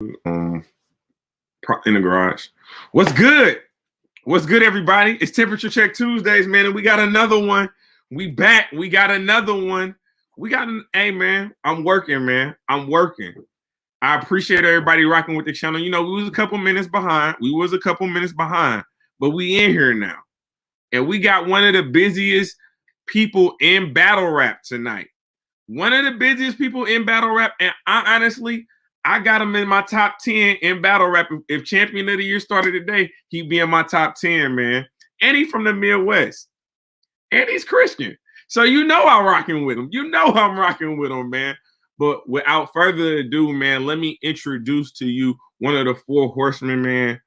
um in the garage. What's good? What's good, everybody? It's Temperature Check Tuesdays, man, and we got another one. We back. We got another one. Hey, man, I'm working, man. I'm working. I appreciate everybody rocking with the channel. You know, we was a couple minutes behind. But we in here now. And we got one of the busiest people in battle rap tonight. One of the busiest people in battle rap. And I got him in my top 10 in battle rap. If Champion of the Year started today, he'd be in my top 10, man. And he's from the Midwest. And he's Christian. So you know I'm rocking with him. Man. But without further ado, man, let me introduce to you one of the four horsemen, man.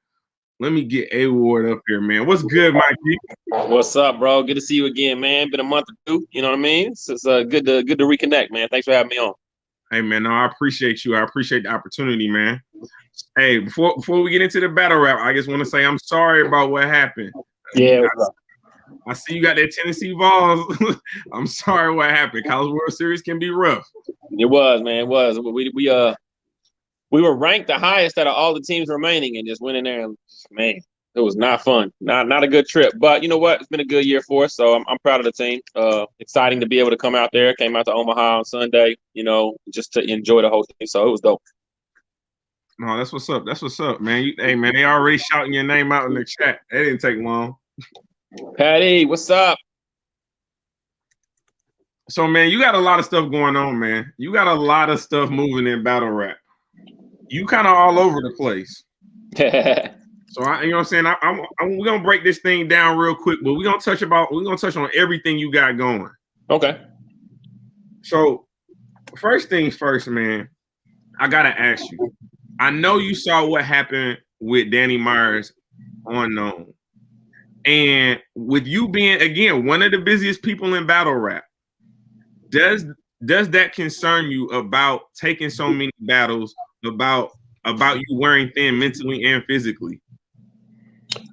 Let me get A.Ward up here, man. What's good, Mikey? What's up, bro? Good to see you again, man. Been a month or two, you know what I mean? So it's good to reconnect, man. Thanks for having me on. Hey, man, no, I appreciate you. I appreciate the opportunity, man. Hey, before we get into the battle rap, I just want to say I'm sorry about what happened. Yeah, I see you got that Tennessee Vols. I'm sorry what happened. College World Series can be rough. It was, man. It was. We were ranked the highest out of all the teams remaining, and just went in there and, man, it was not fun. Not a good trip. But you know what? It's been a good year for us, so I'm proud of the team. Exciting to be able to come out there. Came out to Omaha on Sunday, you know, just to enjoy the whole thing. So it was dope. No, that's what's up. That's what's up, man. Hey, man, they already shouting your name out in the chat. That didn't take long. Patty, what's up? So, man, you got a lot of stuff going on, man. You got a lot of stuff moving in battle rap. You kind of all over the place. So, you know what I'm saying? We're gonna break this thing down real quick, but we're gonna touch on everything you got going. Okay. So, first things first, man. I gotta ask you. I know you saw what happened with Danny Myers on Known, and with you being again one of the busiest people in battle rap, does that concern you about taking so many battles? About you wearing thin mentally and physically?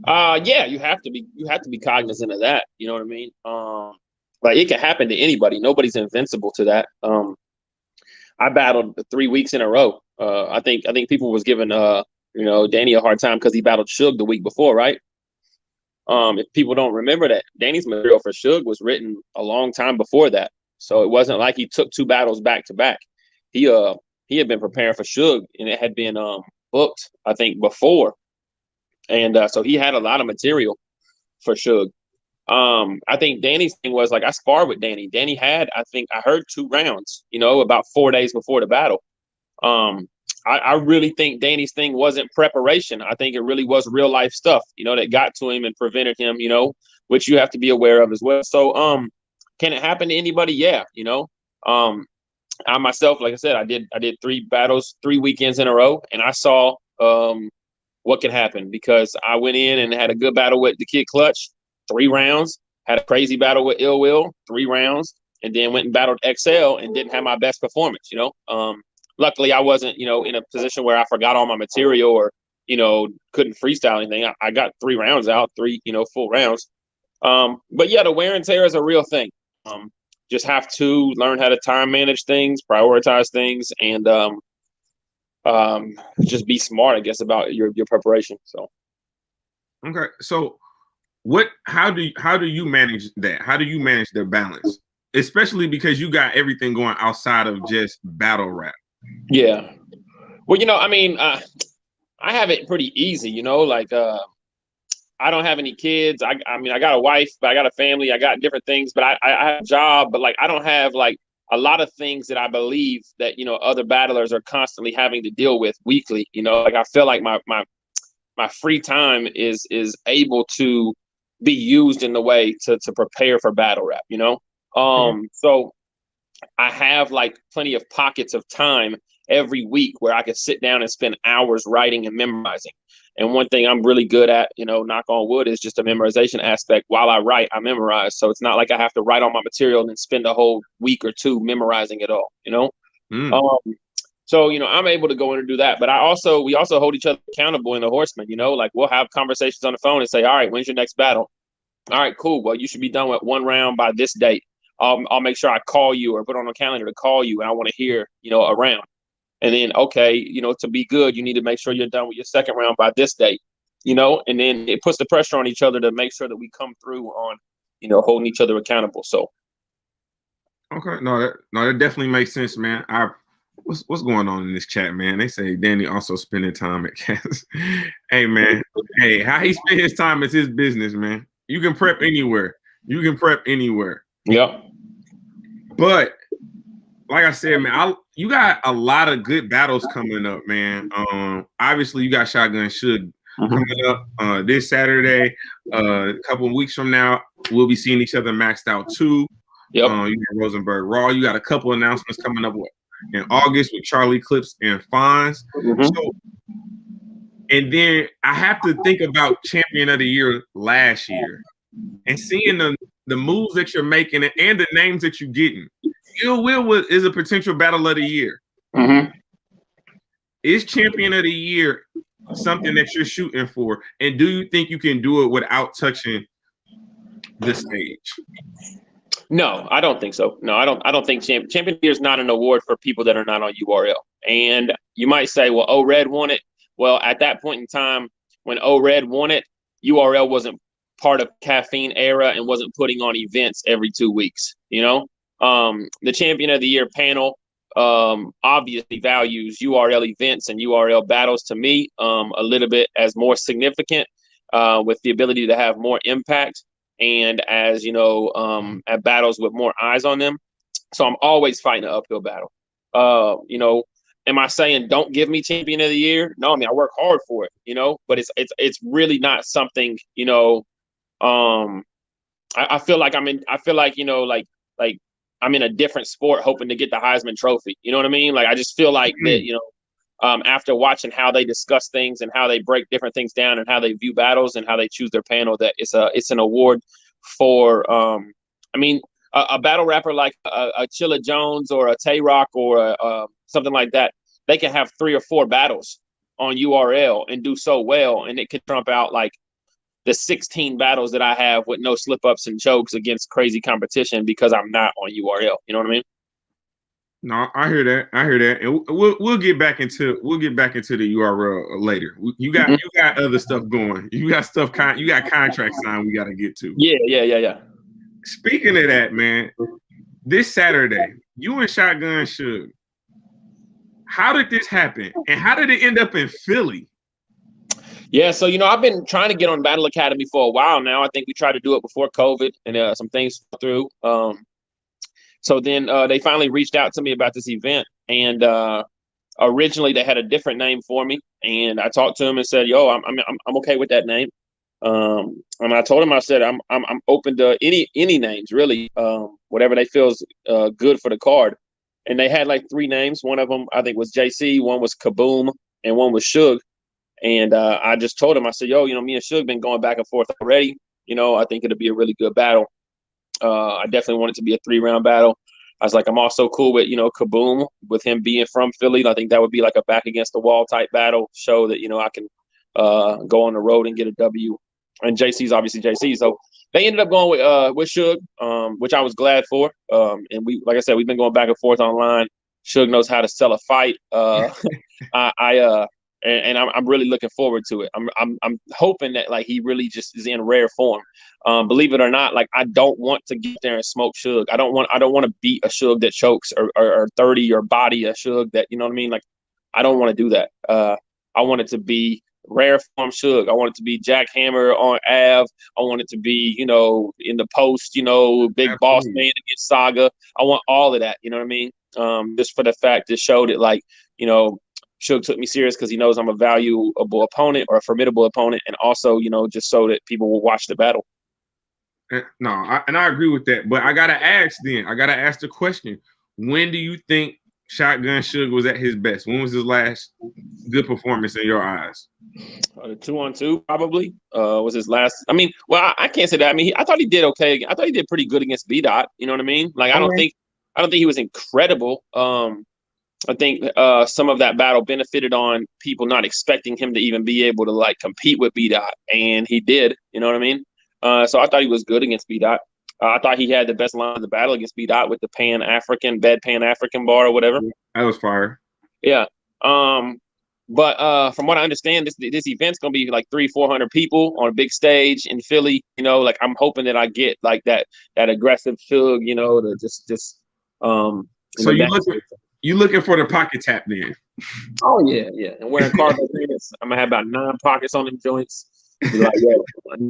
Yeah, you have to be cognizant of that. You know what I mean? Like it can happen to anybody. Nobody's invincible to that. I battled 3 weeks in a row. I think people was giving Danny a hard time because he battled Suge the week before, right? If people don't remember that, Danny's material for Suge was written a long time before that. So it wasn't like he took 2 battles back to back. He had been preparing for Suge, and it had been booked, I think, before. And so he had a lot of material for Suge. I think Danny's thing was, like, I sparred with Danny. Danny had, I heard 2 rounds, about 4 days before the battle. I really think Danny's thing wasn't preparation. I think it really was real life stuff, that got to him and prevented him, which you have to be aware of as well. So, can it happen to anybody? Yeah. I myself, like I said, I did 3 battles, 3 weekends in a row, and I saw what could happen because I went in and had a good battle with the Kid Clutch, 3 rounds, had a crazy battle with Ill Will, 3 rounds, and then went and battled XL and didn't have my best performance, Luckily, I wasn't, in a position where I forgot all my material or, couldn't freestyle anything. I got 3 rounds out, 3, full rounds. But yeah, the wear and tear is a real thing. Just have to learn how to time manage things, prioritize things, and just be smart, I guess, about your preparation. So, okay. So, how do you manage that? How do you manage the balance, especially because you got everything going outside of just battle rap? Yeah. Well, I have it pretty easy. Like I don't have any kids. I got a wife, but I got a family. I got different things, but I have a job, but like I don't have like a lot of things that I believe that other battlers are constantly having to deal with weekly. Like I feel like my free time is able to be used in the way to prepare for battle rap. So I have like plenty of pockets of time every week where I could sit down and spend hours writing and memorizing. And one thing I'm really good at, knock on wood, is just a memorization aspect. While I write, I memorize. So it's not like I have to write all my material and then spend a whole week or 2 memorizing it all, So, I'm able to go in and do that. But we also hold each other accountable in the Horsemen, like we'll have conversations on the phone and say, all right, when's your next battle? All right, cool. Well, you should be done with 1 round by this date. I'll make sure I call you or put on a calendar to call you. And I want to hear, a round. And then, okay, to be good, you need to make sure you're done with your second round by this date, and then it puts the pressure on each other to make sure that we come through on, holding each other accountable. So. Okay, that definitely makes sense, man. What's going on in this chat, man? They say Danny also spending time at Cass. Hey, man. Hey, how he spend his time is his business, man. You can prep anywhere. Yep. But like I said, man, you got a lot of good battles coming up, man. Obviously you got Shotgun Suge coming up this Saturday. A couple of weeks from now, we'll be seeing each other maxed out too. Yep. You got Rosenberg Raw. You got a couple announcements coming up in August with Charlie Clips and Fonz. So, and then I have to think about Champion of the Year last year and seeing the moves that you're making and the names that you're getting. Ill Will is a potential battle of the year. Is Champion of the Year something that you're shooting for? And do you think you can do it without touching the stage? No, I don't think so. No, I don't think Champion of the Year is not an award for people that are not on URL. And you might say, well, O-Red won it. Well, at that point in time, when O-Red won it, URL wasn't part of Caffeine era and wasn't putting on events every 2 weeks. The Champion of the Year panel obviously values URL events and URL battles to me a little bit as more significant with the ability to have more impact and as at battles with more eyes on them. So I'm always fighting an uphill battle. Am I saying don't give me Champion of the Year? No, I mean I work hard for it, but it's really not something, I feel like like I'm in a different sport hoping to get the Heisman Trophy. You know what I mean? Like, I just feel like that, after watching how they discuss things and how they break different things down and how they view battles and how they choose their panel, that it's an award for, a battle rapper like a Chilla Jones or a Tay Rock or something like that. They can have 3 or 4 battles on URL and do so well, and it could trump out like the 16 battles that I have with no slip ups and chokes against crazy competition because I'm not on URL. You know what I mean? No, I hear that, and we'll get back into the URL later. You got other stuff going. You got contracts signed we got to get to. Yeah. Speaking of that, man, this Saturday, you and Shotgun Suge. How did this happen, and how did it end up in Philly? Yeah, so I've been trying to get on Battle Academy for a while now. I think we tried to do it before COVID, and some things fell through. So then they finally reached out to me about this event, and originally they had a different name for me, and I talked to him and said, "Yo, I'm okay with that name." And I told him, I said, I'm open to any names really, whatever they feels good for the card. And they had like 3 names. One of them I think was JC, one was Kaboom, and one was Suge. And I just told him, I said, yo, me and Suge been going back and forth already. I think it'll be a really good battle. I definitely want it to be a 3-round battle. I was like, I'm also cool with, Kaboom, with him being from Philly. I think that would be like a back against the wall type battle, show that, I can go on the road and get a W. And JC's obviously JC. So they ended up going with Suge, which I was glad for. And we, like I said, we've been going back and forth online. Suge knows how to sell a fight. I'm really looking forward to it. I'm hoping that like he really just is in rare form. Believe it or not, like I don't want to get there and smoke Suge. I don't want to beat a Suge that chokes or 30 or body a Suge that, you know what I mean? Like I don't want to do that. I want it to be rare form Suge. I want it to be Jack Hammer on Av. I want it to be, in the post, big Absolutely. Boss Man against Saga. I want all of that, you know what I mean? Just for the fact that showed it like, Suge took me serious because he knows I'm a valuable opponent or a formidable opponent, and also, just so that people will watch the battle. No, I agree with that. But I gotta ask the question: when do you think Shotgun Suge was at his best? When was his last good performance in your eyes? The 2-on-2 probably was his last. I mean, well, I can't say that. I mean, I thought he did okay. I thought he did pretty good against B-Dot. You know what I mean? Like, I don't think he was incredible. I think some of that battle benefited on people not expecting him to even be able to like compete with B-Dot, and he did. You know what I mean? So I thought he was good against B-Dot. I thought he had the best line of the battle against B-Dot with the Pan-African bar or whatever. That was fire. Yeah. But from what I understand, this event's gonna be like 300-400 people on a big stage in Philly. You know, like I'm hoping that I get like that aggressive Suge, you know, to just you So know that. you looking for the pocket tap then? Oh yeah, yeah. And wearing cargo pants, I'm gonna have about 9 pockets on them joints. Be like, yo,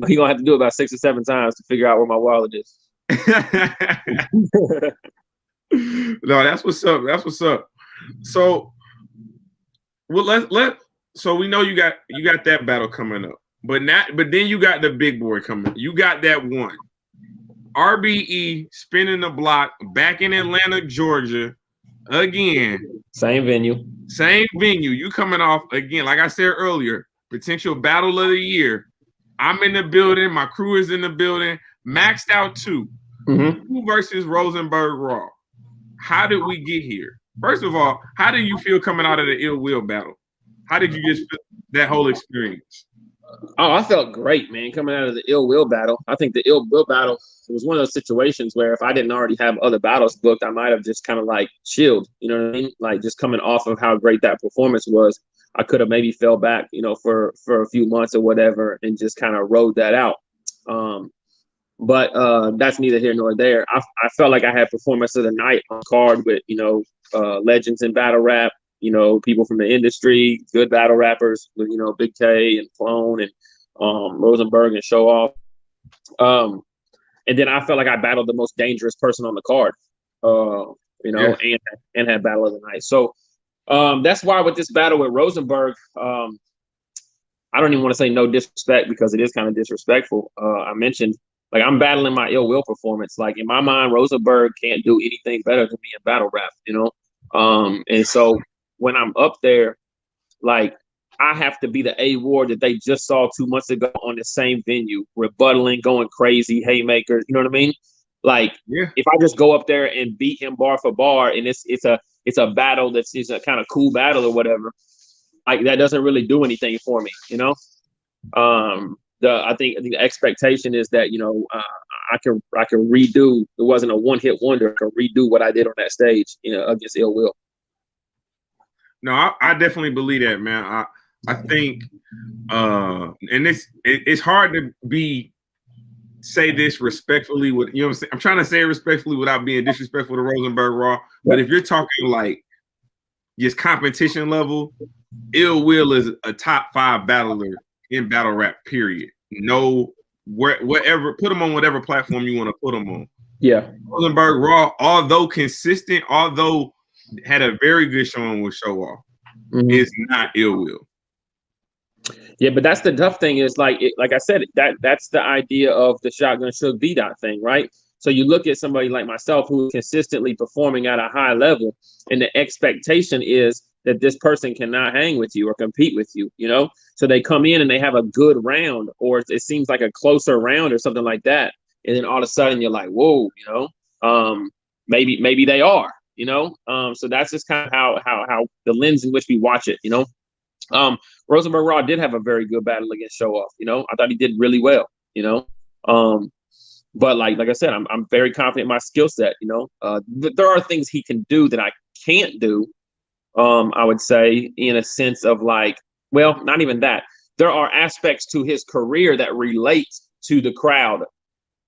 he gonna have to do it about 6 or 7 times to figure out where my wallet is. No, that's what's up. That's what's up. So, well, so we know you got that battle coming up, but then you got the big boy coming. You got that one. RBE spinning the block back in Atlanta, Georgia, again. Same venue. Same venue. You coming off again, like I said earlier, potential battle of the year. I'm in the building. My crew is in the building. Maxed out 2. Mm-hmm. 2 versus Rosenberg Raw. How did we get here? First of all, how did you feel coming out of the Ill Will battle? How did you just feel that whole experience? Oh, I felt great, man, coming out of the Ill Will battle. I think the Ill Will battle was one of those situations where if I didn't already have other battles booked, I might have just kind of like chilled, you know what I mean? Like just coming off of how great that performance was, I could have maybe fell back, you know, for a few months or whatever and just kind of rode that out. But that's neither here nor there. I felt like I had performance of the night on card with, you know, legends in battle rap, you know, people from the industry, good battle rappers, you know, Big K and Clone and Rosenberg and Show Off. And then I felt like I battled the most dangerous person on the card, you know, yeah. and had battle of the night. So that's why with this battle with Rosenberg, I don't even want to say no disrespect because it is kind of disrespectful. I mentioned like I'm battling my Ill Will performance. Like in my mind, Rosenberg can't do anything better than me in battle rap, you know? And so when I'm up there, like I have to be the A.Ward that they just saw 2 months ago on the same venue, rebuttaling, going crazy, haymakers, you know what I mean? Like if I just go up there and beat him bar for bar and it's a battle that's a kind of cool battle or whatever, like that doesn't really do anything for me, you know? I think the expectation is that, you know, I can redo. It wasn't a one-hit wonder. I can redo what I did on that stage, you know, against Ill Will. No, I definitely believe that, man. I think, and it's hard to say this respectfully with, you know what I'm saying? I'm trying to say it respectfully without being disrespectful to Rosenberg Raw. But if you're talking like just competition level, Ill Will is a top 5 battler in battle rap, period. No, whatever, put them on whatever platform you want to put them on. Yeah. Rosenberg Raw, although consistent, although had a very good showing with Show Off, is not Ill Will. Yeah, but that's the tough thing is like I said, that's the idea of the Shotgun Suge B-Dot thing, right? So you look at somebody like myself who is consistently performing at a high level, and the expectation is that this person cannot hang with you or compete with you, you know? So they come in and they have a good round, or it seems like a closer round or something like that. And then all of a sudden you're like, whoa, you know, maybe they are, you know? So that's just kind of how the lens in which we watch it, you know? Rosenberg Raw did have a very good battle against Show Off, you know? I thought he did really well, you know? But like I said, I'm very confident in my skill set, you know? There are things he can do that I can't do, I would say, in a sense of like, well, not even that. There are aspects to his career that relate to the crowd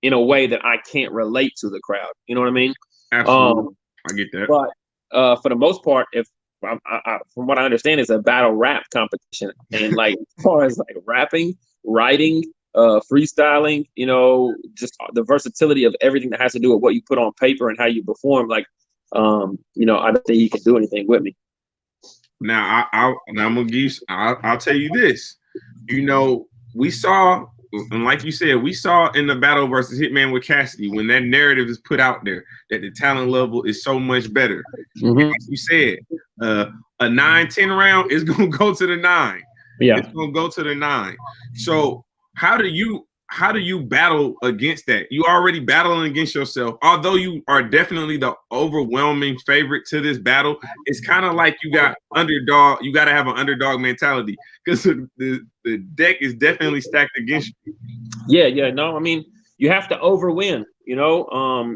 in a way that I can't relate to the crowd. You know what I mean? Absolutely. I get that. But for the most part, if from what I understand, it's a battle rap competition. And like as far as like rapping, writing, freestyling, you know, just the versatility of everything that has to do with what you put on paper and how you perform, like, you know, I don't think he can do anything with me. Now I'm gonna give you, I'll tell you this. You know, we saw, and like you said, we saw in the battle versus Hitman with Cassidy when that narrative is put out there that the talent level is so much better. Like you said, a 9-10 round is gonna go to the 9. Yeah, it's gonna go to the 9. So how do you battle against that? You already battling against yourself. Although you are definitely the overwhelming favorite to this battle, it's kind of like you got underdog. You got to have an underdog mentality because the deck is definitely stacked against you. Yeah. No, I mean, you have to overwin, you know,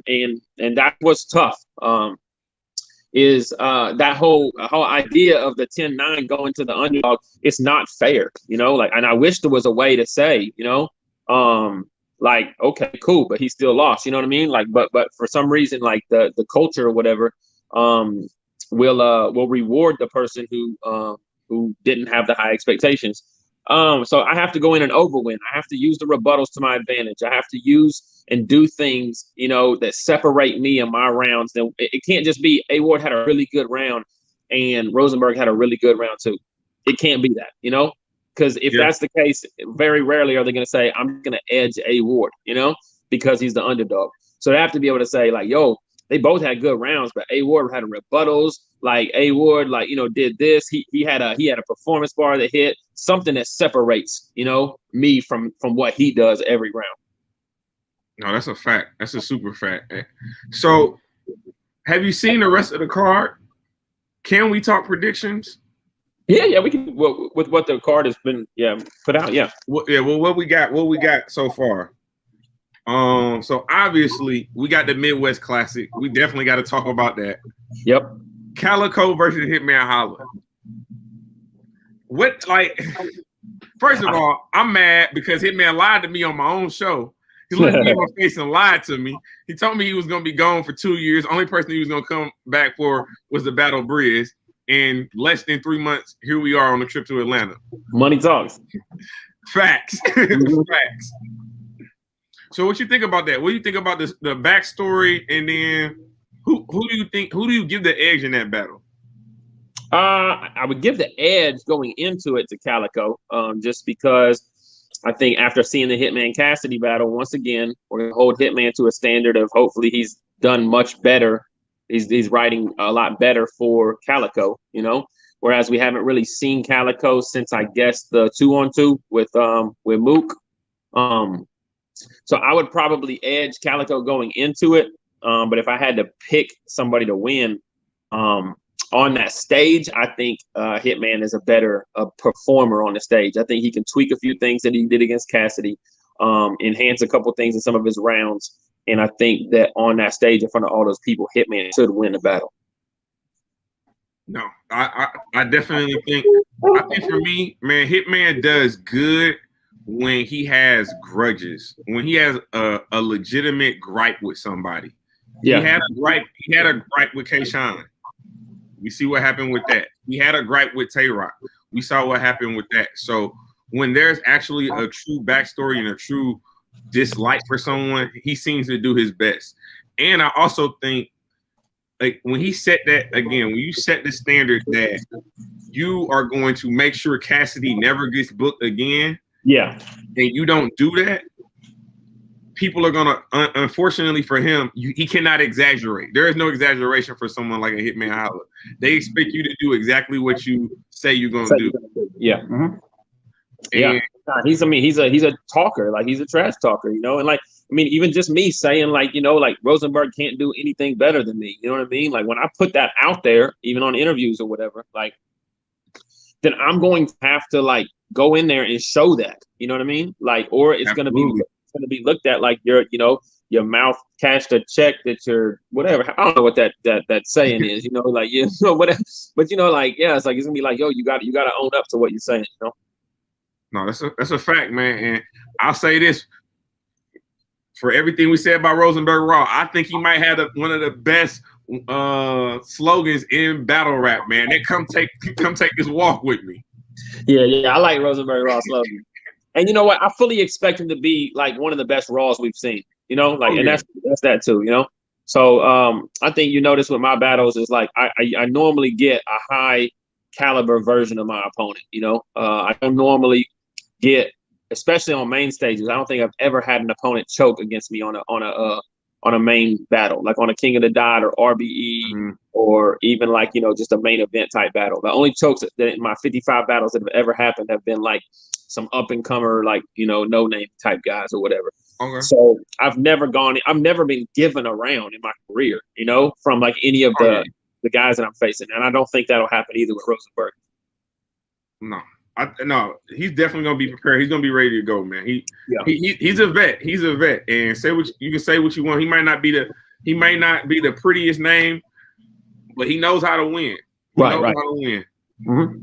and that was tough. You is that whole idea of the 10-9 going to the underdog. It's not fair, you know. Like, and I wish there was a way to say, you know, like, okay, cool, but he still lost. You know what I mean? Like, but for some reason, like the culture or whatever, will reward the person who didn't have the high expectations. So I have to go in and overwin. I have to use the rebuttals to my advantage. I have to use and do things, you know, that separate me and my rounds. Then it can't just be A.Ward had a really good round and Rosenberg had a really good round too. It can't be that, you know, because if that's the case, very rarely are they going to say, I'm going to edge A.Ward, you know, because he's the underdog. So they have to be able to say, like, yo, they both had good rounds, but A.Ward had rebuttals. Like A.Ward, like, you know, did this. He had a performance bar that hit, something that separates, you know, me from what he does every round. No, that's a fact. That's a super fact. So, have you seen the rest of the card? Can we talk predictions? Yeah, we can. With what the card has been, put out, Well, what we got so far. So obviously we got the Midwest Classic. We definitely got to talk about that. Yep. Calico versus Hitman Holla. What, like, first of all, I'm mad because Hitman lied to me on my own show. He looked me in my face and lied to me. He told me he was going to be gone for 2 years. Only person he was going to come back for was the Battle Briz. In less than 3 months, here we are on the trip to Atlanta. Money talks. Facts. Facts. So what you think about that? What do you think about the backstory, and then who do you give the edge in that battle? I would give the edge going into it to Calico, just because I think after seeing the Hitman Cassidy battle, once again, we're gonna hold Hitman to a standard of hopefully he's done much better. He's writing a lot better for Calico, you know. Whereas we haven't really seen Calico since, I guess, the 2-on-2 with Mook. So I would probably edge Calico going into it. But if I had to pick somebody to win on that stage, I think Hitman is a better performer on the stage. I think he can tweak a few things that he did against Cassidy, enhance a couple things in some of his rounds. And I think that on that stage in front of all those people, Hitman should win the battle. No, I definitely think for me, man, Hitman does good when he has grudges, when he has a legitimate gripe with somebody. Yeah. He had a gripe with K-Shine. We see what happened with that. He had a gripe with Tay-Rock. We saw what happened with that. So when there's actually a true backstory and a true dislike for someone, he seems to do his best. And I also think, like, when he set that, again, when you set the standard that you are going to make sure Cassidy never gets booked again, and you don't do that, people are gonna, unfortunately for him, he cannot exaggerate. There is no exaggeration for someone like a Hitman Holla. They expect you to do exactly what you say you're gonna do. Yeah. Mm-hmm. Yeah. He's a talker, like he's a trash talker, you know, and like, I mean, even just me saying, like, you know, like Rosenberg can't do anything better than me. You know what I mean? Like when I put that out there, even on interviews or whatever, like, then I'm going to have to like go in there and show that, you know what I mean? Like, or it's going to be looked at like you're, you know, your mouth cashed a check that you're whatever. I don't know what that saying is, you know, like, you know, whatever. But you know, like, yeah, it's like, it's gonna be like, yo, you got to own up to what you're saying, you know? No, that's a fact, man. And I'll say this, for everything we said about Rosenberg Raw, I think he might have one of the best slogans in battle rap, man. They come take this walk with me. Yeah, I like Rosenberg Raw slogan. And you know what? I fully expect him to be like one of the best Raws we've seen. You know, like, and that's that too. You know, so I think you notice with my battles is like I normally get a high caliber version of my opponent. You know, I don't normally get, especially on main stages. I don't think I've ever had an opponent choke against me on a main battle, like on a King of the Dot or RBE, or even like, you know, just a main event type battle. The only chokes that in my 55 battles that have ever happened have been like some up and comer, like, you know, no name type guys or whatever. Okay. So I've never been given a round in my career, you know, from like any of the guys that I'm facing. And I don't think that'll happen either with Rosenberg. No, he's definitely gonna be prepared. He's gonna be ready to go, man. He's a vet. He's a vet. And you can say what you want. He might not be the prettiest name, but he knows how to win. He Right, knows right. how to win. Mm-hmm.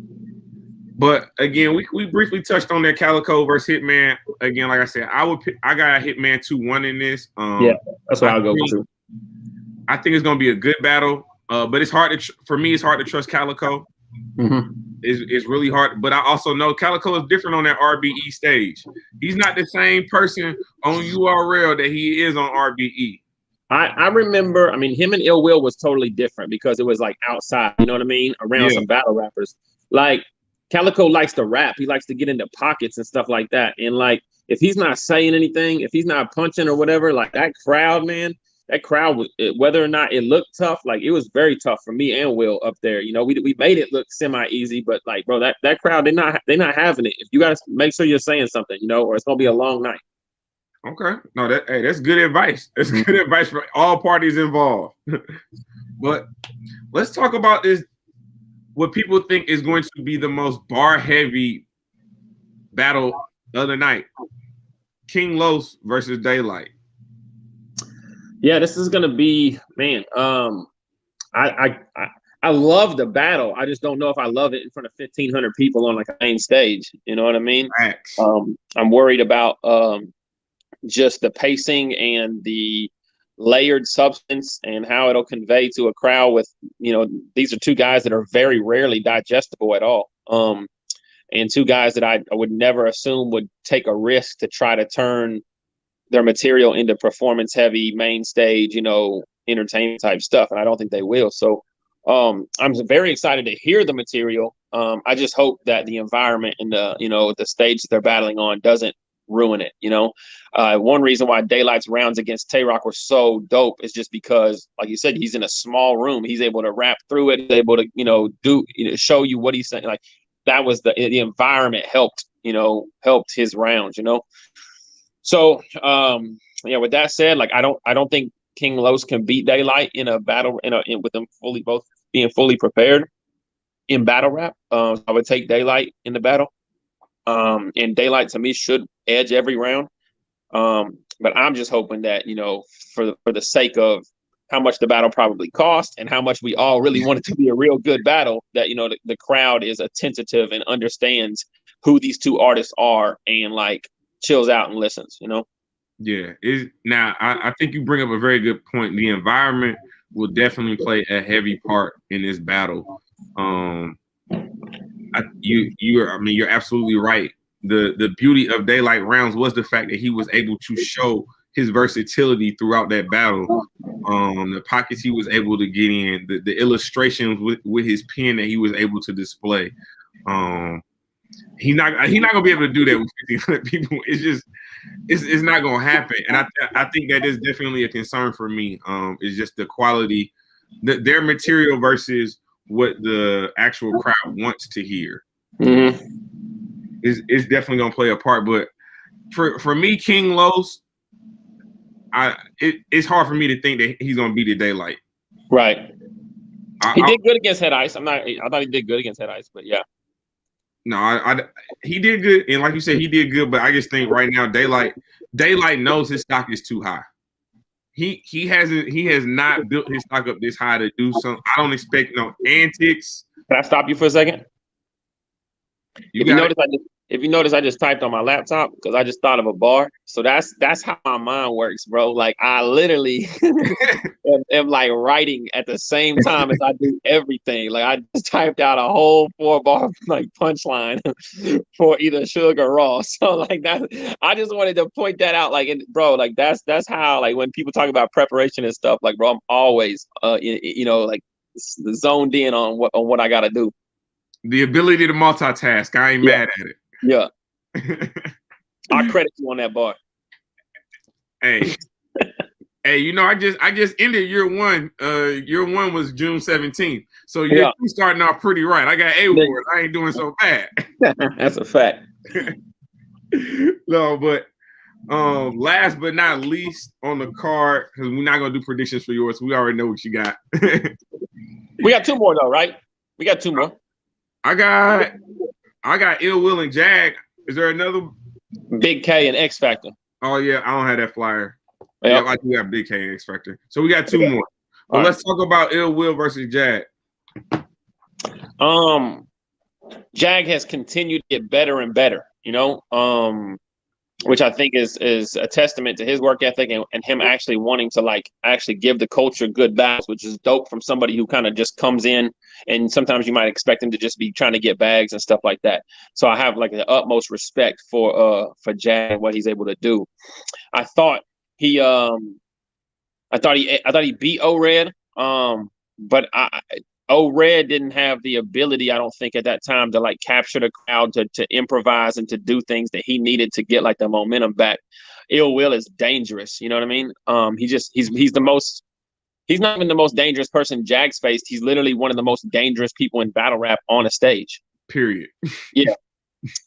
But again, we briefly touched on that Calico versus Hitman. Again, like I said, I got a Hitman 2-1 in this. Yeah, that's what I'll go to. I think it's gonna be a good battle. But it's hard for me. It's hard to trust Calico. Mm-hmm. It's really hard. But I also know Calico is different on that RBE stage. He's not the same person on URL that he is on RBE. I remember, I mean, him and Ill Will was totally different because it was like outside, you know what I mean? Around some battle rappers. Like Calico likes to rap. He likes to get into pockets and stuff like that. And like, if he's not saying anything, if he's not punching or whatever, like that crowd, man, that crowd was, whether or not it looked tough, like it was very tough for me and Will up there. You know, we made it look semi-easy, but like, bro, that crowd, they're not having it. If you gotta make sure you're saying something, you know, or it's gonna be a long night. Okay. No, that's good advice. That's good advice for all parties involved. But let's talk about this. What people think is going to be the most bar-heavy battle of the night: King Los versus Daylight. Yeah, this is gonna be, man. I love the battle. I just don't know if I love it in front of 1,500 people on like a main stage. You know what I mean? Facts. I'm worried about just the pacing and the layered substance and how it'll convey to a crowd with, you know, these are two guys that are very rarely digestible at all. And two guys that I would never assume would take a risk to try to turn their material into performance heavy main stage, you know, entertainment type stuff. And I don't think they will. So I'm very excited to hear the material. I just hope that the environment and the stage that they're battling on doesn't ruin it. You know, one reason why Daylight's rounds against Tay-Rock were so dope is just because, like you said, he's in a small room. He's able to rap through it. He's able to, show you what he's saying. Like that was the environment helped his rounds, you know? So, with that said, like, I don't think King Los can beat Daylight in a battle with them both being fully prepared in battle rap. I would take Daylight in the battle. And Daylight to me should edge every round. But I'm just hoping that, for the sake of how much the battle probably cost and how much we all really want it to be a real good battle, that, the crowd is attentive and understands who these two artists are and like chills out and listens, Yeah. Now I think you bring up a very good point. The environment will definitely play a heavy part in this battle. You're absolutely right. The beauty of Daylight rounds was the fact that he was able to show his versatility throughout that battle. The pockets he was able to get in, the illustrations with his pen that he was able to display. He's not gonna be able to do that with 1,500 people. It's not gonna happen. And I think that is definitely a concern for me. It's just the quality, their material versus what the actual crowd wants to hear. Mm-hmm. Is definitely gonna play a part. But for me, King Los, it's hard for me to think that he's gonna beat the Daylight. Right. He did good against Head Ice. I thought he did good against Head Ice, but yeah. No, he did good, and like you said, he did good. But I just think right now, Daylight knows his stock is too high. He has not built his stock up this high to do something. I don't expect no antics. Can I stop you for a second? If you notice, I just typed on my laptop because I just thought of a bar. So that's how my mind works, bro. Like I literally am like writing at the same time as I do everything. Like I just typed out a whole 4-bar like punchline for either Suge or Ross. So like that, I just wanted to point that out. Like, bro, like that's how like when people talk about preparation and stuff, like bro, I'm always like zoned in on what I gotta do. The ability to multitask, I ain't mad at it. Yeah. I credit you on that bar. Hey, I just ended year one. Year one was June 17th. So year two starting off pretty right. I got A.Ward. I ain't doing so bad. That's a fact. No, but last but not least on the card, because we're not gonna do predictions for yours. We already know what you got. We got two more though, right? We got two more. I got Ill Will and Jag. Is there another? Big K and X Factor. Oh yeah, I don't have that flyer. Yep. Yeah, I do have Big K and X Factor. So we got two more. Well, let's talk about Ill Will versus Jag. Jag has continued to get better and better, which I think is a testament to his work ethic and him actually wanting to actually give the culture good battles, which is dope from somebody who kind of just comes in, and sometimes you might expect him to just be trying to get bags and stuff like that. So I have the utmost respect for Jag and what he's able to do. I thought he beat O-Red, but O-Red didn't have the ability, I don't think, at that time to capture the crowd, to improvise and to do things that he needed to get the momentum back. Ill Will is dangerous, you know what I mean? He's not even the most dangerous person Jag's faced. He's literally one of the most dangerous people in battle rap on a stage. Period. Yeah.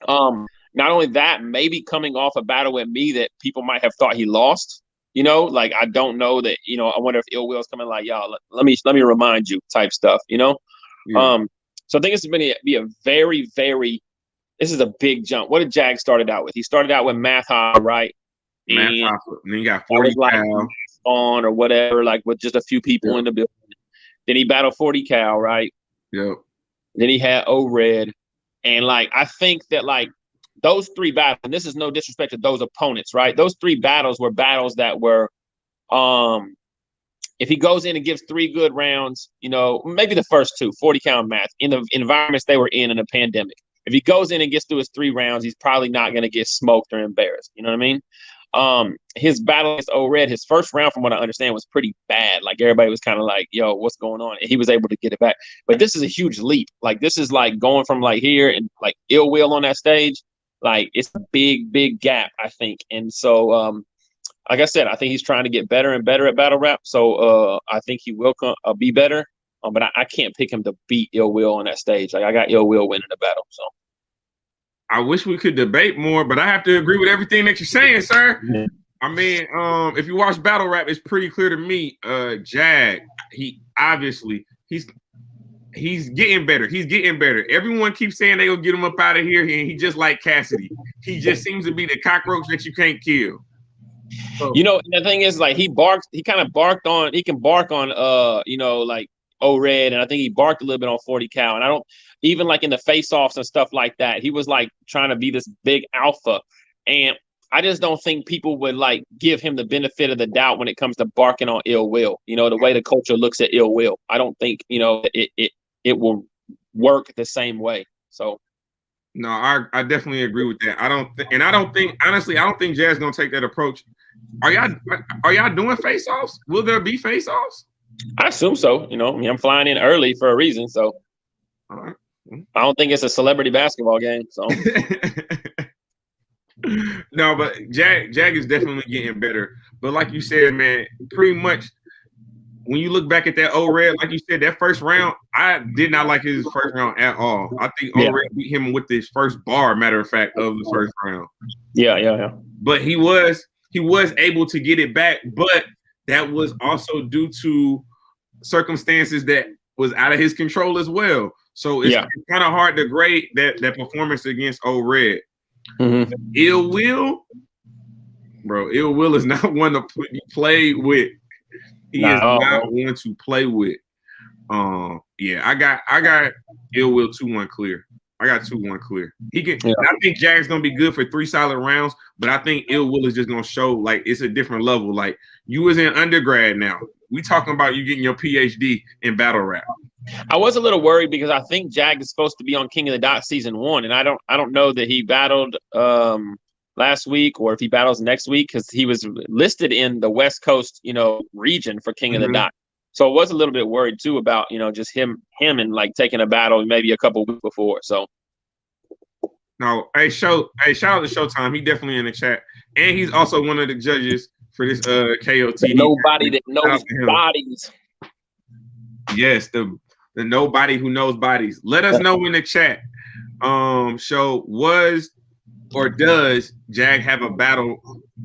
Not only that, maybe coming off a battle with me that people might have thought he lost. I don't know that, I wonder if Ill Will's coming y'all, let me remind you type stuff, Yeah. So I think it's going to be a very, very, this is a big jump. What did Jag started out with? He started out with Math High, right? Math High, and then you got 40 Cal on or whatever, with just a few people in the building. Then he battled 40 Cal, right? Yep. Then he had O-Red. And I think that those three battles, and this is no disrespect to those opponents, right? Those three battles were battles that were, if he goes in and gives 3 good rounds, maybe the first 2, 40 Cal Math, in the environments they were in a pandemic. If he goes in and gets through his 3 rounds, he's probably not going to get smoked or embarrassed. You know what I mean? His battle against O-Red, his first round, from what I understand, was pretty bad. Everybody was kind of yo, what's going on? And he was able to get it back. But this is a huge leap. This is going from here and Ill Will on that stage. It's a big, big gap, I think. And so, like I said, I think he's trying to get better and better at battle rap. So I think he will be better. But I can't pick him to beat Ill Will on that stage. I got Ill Will winning the battle. So I wish we could debate more, but I have to agree with everything that you're saying, sir. Yeah. I mean, if you watch battle rap, it's pretty clear to me. Jag, he's getting better. He's getting better. Everyone keeps saying they will get him up out of here, and he just like Cassidy. He just seems to be the cockroach that you can't kill. So, the thing is, he kind of barked on, he can bark on, O-Red, and I think he barked a little bit on 40 Cal. And I don't, even in the face-offs and stuff like that, he was trying to be this big alpha. And I just don't think people would give him the benefit of the doubt when it comes to barking on Ill Will. The way the culture looks at Ill Will. I don't think, it will work the same way. So no, I definitely agree with that. I don't think Jag's gonna take that approach. Are y'all doing face-offs? Will there be face-offs? I assume so. I'm flying in early for a reason. So all right. I don't think it's a celebrity basketball game. So no, but Jag is definitely getting better. But like you said, man, pretty much when you look back at that O-Red, like you said, that first round, I did not like his first round at all. I think O-Red beat him with his first bar, matter of fact, of the first round. Yeah. But he was able to get it back, but that was also due to circumstances that was out of his control as well. So it's kind of hard to grade that performance against O-Red. Mm-hmm. Ill Will is not one to play with. He is not one to play with. I got Ill Will 2-1 clear. I got 2-1 clear. He can. Yeah. I think Jag's gonna be good for 3 solid rounds, but I think Ill Will is just gonna show it's a different level. You was in undergrad now. We talking about you getting your PhD in battle rap. I was a little worried because I think Jag is supposed to be on King of the Dot season 1, and I don't know that he battled last week or if he battles next week because he was listed in the West Coast region for King of the Dot. So I was a little bit worried too about just him and taking a battle maybe a couple weeks before. So no, shout out to Showtime. He definitely in the chat, and he's also one of the judges for this KOTD. Nobody that knows bodies. Yes, the nobody who knows bodies. Let us know in the chat. Show was or does Jag have a battle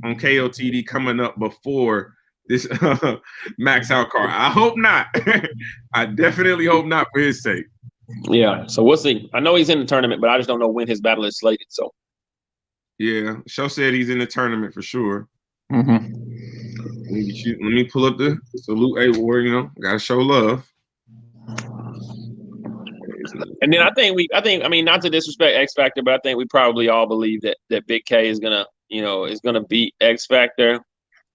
on KOTD coming up before this Max Out card? I hope not. I definitely hope not for his sake. Yeah, so we'll see. I know he's in the tournament, but I just don't know when his battle is slated. So yeah, Show said he's in the tournament for sure. Mm-hmm. Let me pull up the salute A.Ward. You know, gotta show love. And then I mean, not to disrespect X Factor, but I think we probably all believe that Big K is gonna beat X Factor.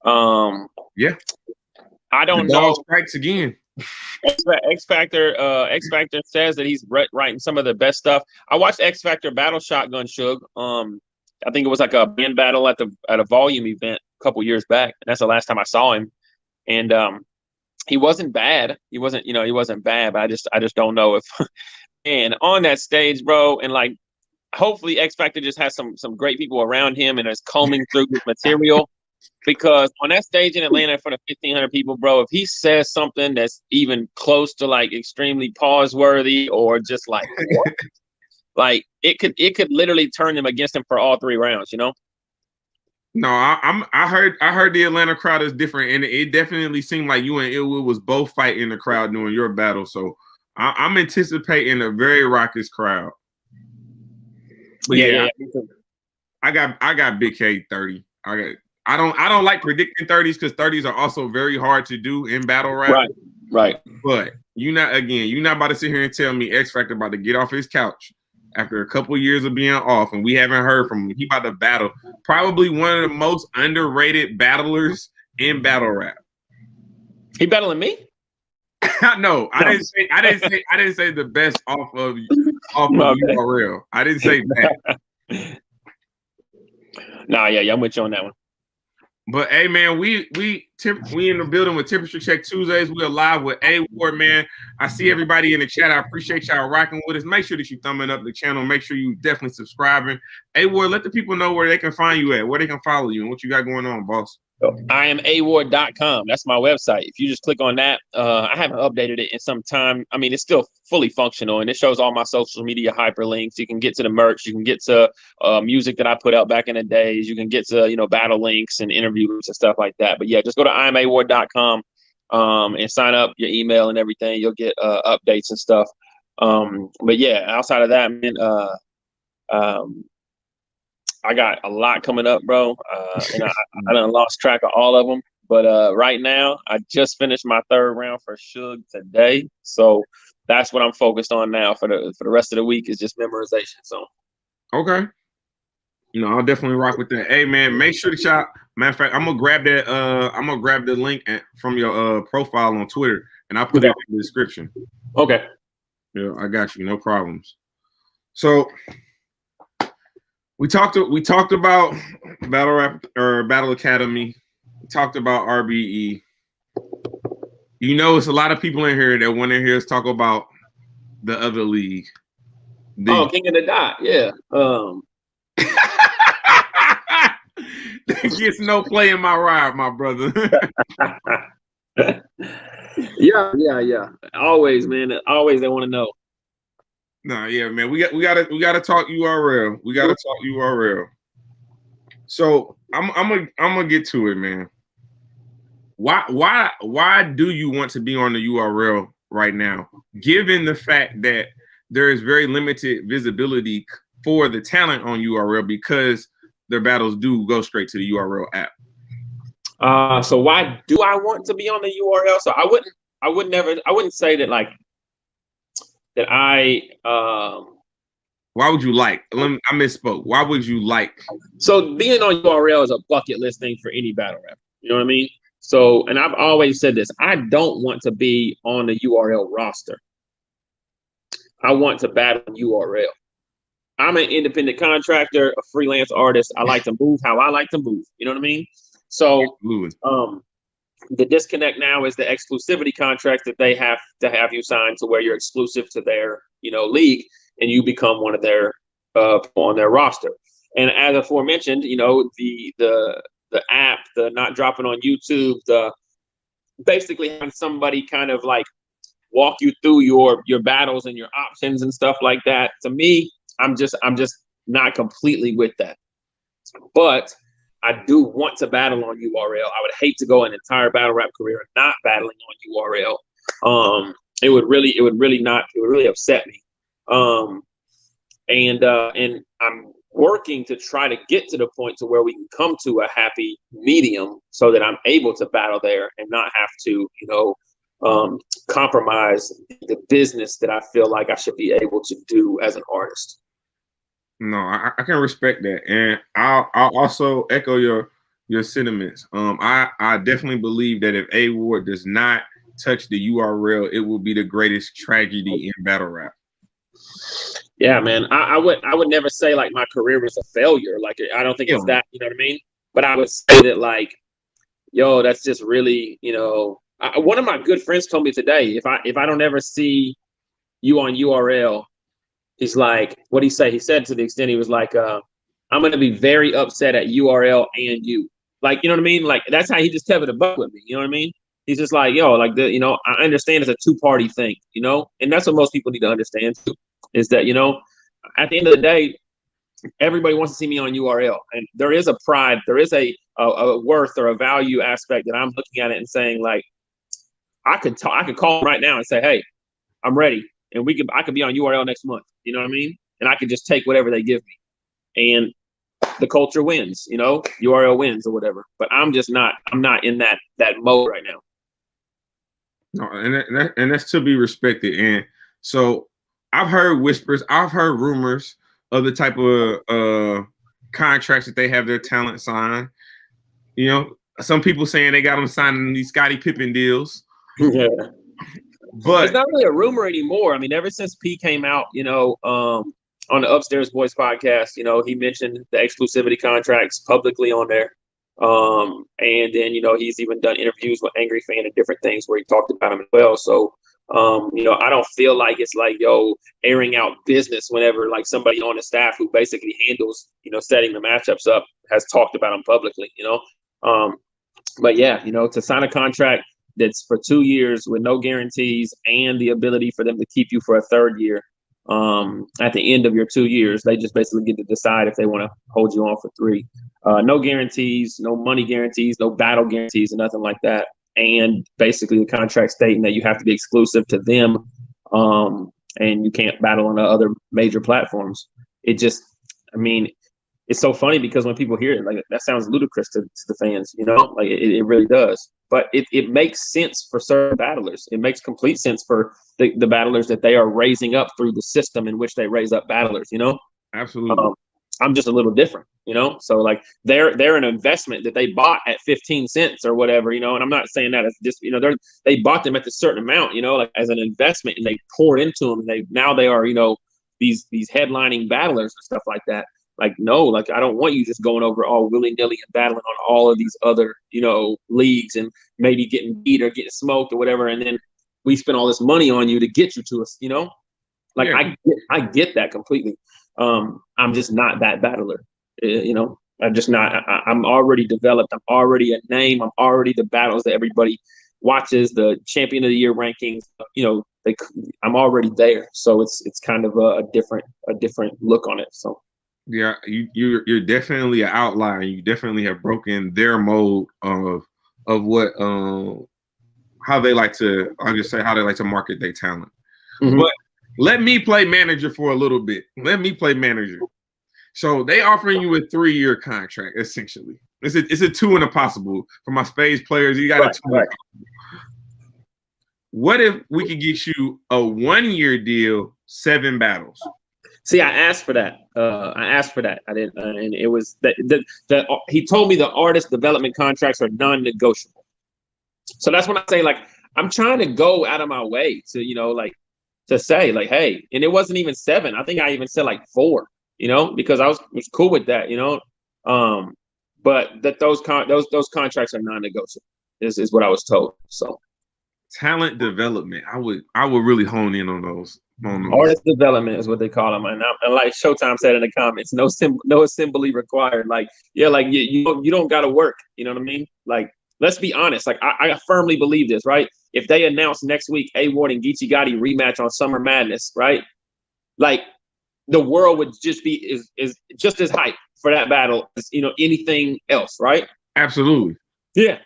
Yeah, I don't the dog know. strikes again. X Factor says that he's writing some of the best stuff. I watched X Factor Battle Shotgun Suge. I think it was like a band battle at a Volume event a couple years back, and that's the last time I saw him. And he wasn't bad. He wasn't bad, but I just don't know if and on that stage, bro, and like hopefully X Factor just has some great people around him and is combing through his material. Because on that stage in Atlanta in front of 1,500 people, bro, if he says something that's even close to like extremely pause-worthy or just like what? Like it could literally turn them against him for all 3 rounds, you know? No, I heard the Atlanta crowd is different, and it definitely seemed like you and Ilwood was both fighting in the crowd during your battle. So I'm anticipating a very raucous crowd. But yeah. I got Big K 30. I don't like predicting 30s because 30s are also very hard to do in battle rap. Right. But you're not about to sit here and tell me X Factor about to get off his couch after a couple of years of being off, and we haven't heard from him. He about to battle probably one of the most underrated battlers in battle rap. He battling me? No, I didn't say the best off of URL. I didn't say that. Nah, yeah, I'm with you on that one. But hey, man, we in the building with Temperature Check Tuesdays. We're live with A.Ward, man. I see everybody in the chat. I appreciate y'all rocking with us. Make sure that you thumbing up the channel. Make sure you definitely subscribing. A.Ward, let the people know where they can find you at, where they can follow you, and what you got going on, boss. I am A.Ward.com. That's my website. If you just click on that, I haven't updated it in some time. I mean, it's still fully functional, and it shows all my social media hyperlinks. You can get to the merch. You can get to music that I put out back in the days. You can get to, battle links and interviews and stuff like that. But yeah, just go to IamAward.com and sign up your email and everything. You'll get updates and stuff. But yeah, outside of that, man, I got a lot coming up, bro, and I done lost track of all of them. But right now, I just finished my 3rd round for Suge today, so that's what I'm focused on now for the rest of the week is just memorization. So, okay, I'll definitely rock with that. Hey, man, make sure to shop. Matter of fact, I'm gonna grab that. I'm gonna grab the link from your profile on Twitter, and I'll put it in the description. Okay. Yeah, I got you. No problems. So. We talked about Battle Rap or Battle Academy. We talked about RBE. It's a lot of people in here that want to hear us talk about the other league. King of the Dot, yeah. That gets no play in my ride, my brother. Yeah. Always, man. Always they want to know. No, yeah, man. We gotta talk URL. We gotta talk URL. So I'm gonna get to it, man. Why do you want to be on the URL right now, given the fact that there is very limited visibility for the talent on URL because their battles do go straight to the URL app? So why do I want to be on the URL? So I wouldn't say that like. That why would you like? I misspoke. Why would you like? So being on URL is a bucket list thing for any battle rapper. You know what I mean? So, and I've always said this, I don't want to be on the URL roster. I want to battle URL. I'm an independent contractor, a freelance artist. I like to move how I like to move. You know what I mean? So, the disconnect now is the exclusivity contract that they have to have you sign to where you're exclusive to their, league, and you become one of their on their roster. And as aforementioned, the app, the not dropping on YouTube, the basically having somebody kind of like walk you through your battles and your options and stuff like that. To me, I'm just not completely with that. But I do want to battle on URL. I would hate to go an entire battle rap career not battling on URL. It would really upset me. And I'm working to try to get to the point to where we can come to a happy medium so that I'm able to battle there and not have to, compromise the business that I feel like I should be able to do as an artist. No, I can respect that, and I'll also echo your sentiments. I definitely believe that if A.Ward does not touch the URL, it will be the greatest tragedy in battle rap. Yeah, man. I would never say like my career was a failure. Like I don't think it's that, you know what I mean? But I would say that like, yo, that's just really, one of my good friends told me today, if I don't ever see you on URL, he's like, what'd he say? He said to the extent he was like, I'm gonna be very upset at URL and you. Like, you know what I mean? Like that's how he just kept it a buck with me. You know what I mean? He's just like, yo, like I understand it's a two-party thing, and that's what most people need to understand too, is that, at the end of the day, everybody wants to see me on URL. And there is a pride, there is a worth or a value aspect that I'm looking at it and saying, like, I could call right now and say, hey, I'm ready. And I could be on URL next month. You know what I mean? And I could just take whatever they give me. And the culture wins, URL wins or whatever. But I'm not in that mode right now. No, and that's to be respected. And so I've heard whispers, I've heard rumors of the type of contracts that they have their talent sign. Some people saying they got them signing these Scottie Pippen deals. Yeah. But it's not really a rumor anymore. I mean, ever since P came out, on the Upstairs Boys podcast, he mentioned the exclusivity contracts publicly on there. And then, he's even done interviews with Angry Fan and different things where he talked about him as well. So, I don't feel like it's like, airing out business whenever like somebody on the staff who basically handles, setting the matchups up has talked about him publicly, But yeah, to sign a contract that's for 2 years with no guarantees and the ability for them to keep you for a third year. At the end of your 2 years, they just basically get to decide if they want to hold you on for 3. No guarantees, no money guarantees, no battle guarantees, and nothing like that. And basically the contract stating that you have to be exclusive to them, and you can't battle on other major platforms. It's so funny because when people hear it, like that sounds ludicrous to the fans, like it really does. But it makes sense for certain battlers. It makes complete sense for the battlers that they are raising up through the system in which they raise up battlers, Absolutely. I'm just a little different, So like they're an investment that they bought at 15 cents or whatever, and I'm not saying that it's just, they bought them at a certain amount, like as an investment, and they poured into them, and they are, these headlining battlers and stuff like that. Like, no, like I don't want you just going over all willy-nilly and battling on all of these other, leagues and maybe getting beat or getting smoked or whatever. And then we spend all this money on you to get you to us, Like, yeah. I get that completely. I'm just not that battler, I'm just not. I'm already developed. I'm already a name. I'm already the battles that everybody watches, the champion of the year rankings, I'm already there. So it's kind of a different look on it. So. Yeah, you're definitely an outlier. You definitely have broken their mold of what how they like to market their talent. Mm-hmm. But let me play manager for a little bit. Let me play manager. So they offering you a 3-year contract essentially. It's a 2 and a possible for my spades players. You got a 2. Right. What if we could get you a 1-year deal, 7 battles? See, I asked for that. I didn't, and it was that he told me the artist development contracts are non-negotiable. So that's when I say, like, I'm trying to go out of my way to, to say, like, hey, and it wasn't even 7. I think I even said like 4, because I was cool with that, but that those contracts are non-negotiable is what I was told. So talent development, I would really hone in on those. Artist development is what they call them, and like Showtime said in the comments, no assembly required. Like, yeah, like you don't got to work. You know what I mean? Like, let's be honest. Like, I firmly believe this, right? If they announce next week A.Ward and Geechee Gotti rematch on Summer Madness, right? Like, the world would just be is just as hype for that battle as anything else, right? Absolutely. Yeah.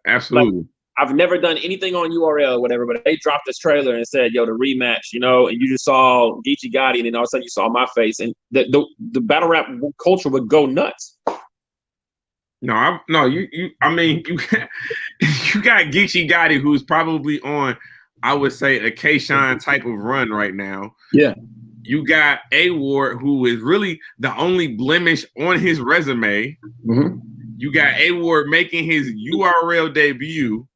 Absolutely. Like, I've never done anything on URL or whatever, but they dropped this trailer and said, yo, the rematch, you know, and you just saw Geechee Gotti, and then all of a sudden you saw my face, and the battle rap culture would go nuts. No, I mean, you got Geechee Gotti, who's probably on, I would say, a K-Shine type of run right now. Yeah. You got A.Ward, who is really the only blemish on his resume. Mm-hmm. You got A.Ward making his URL debut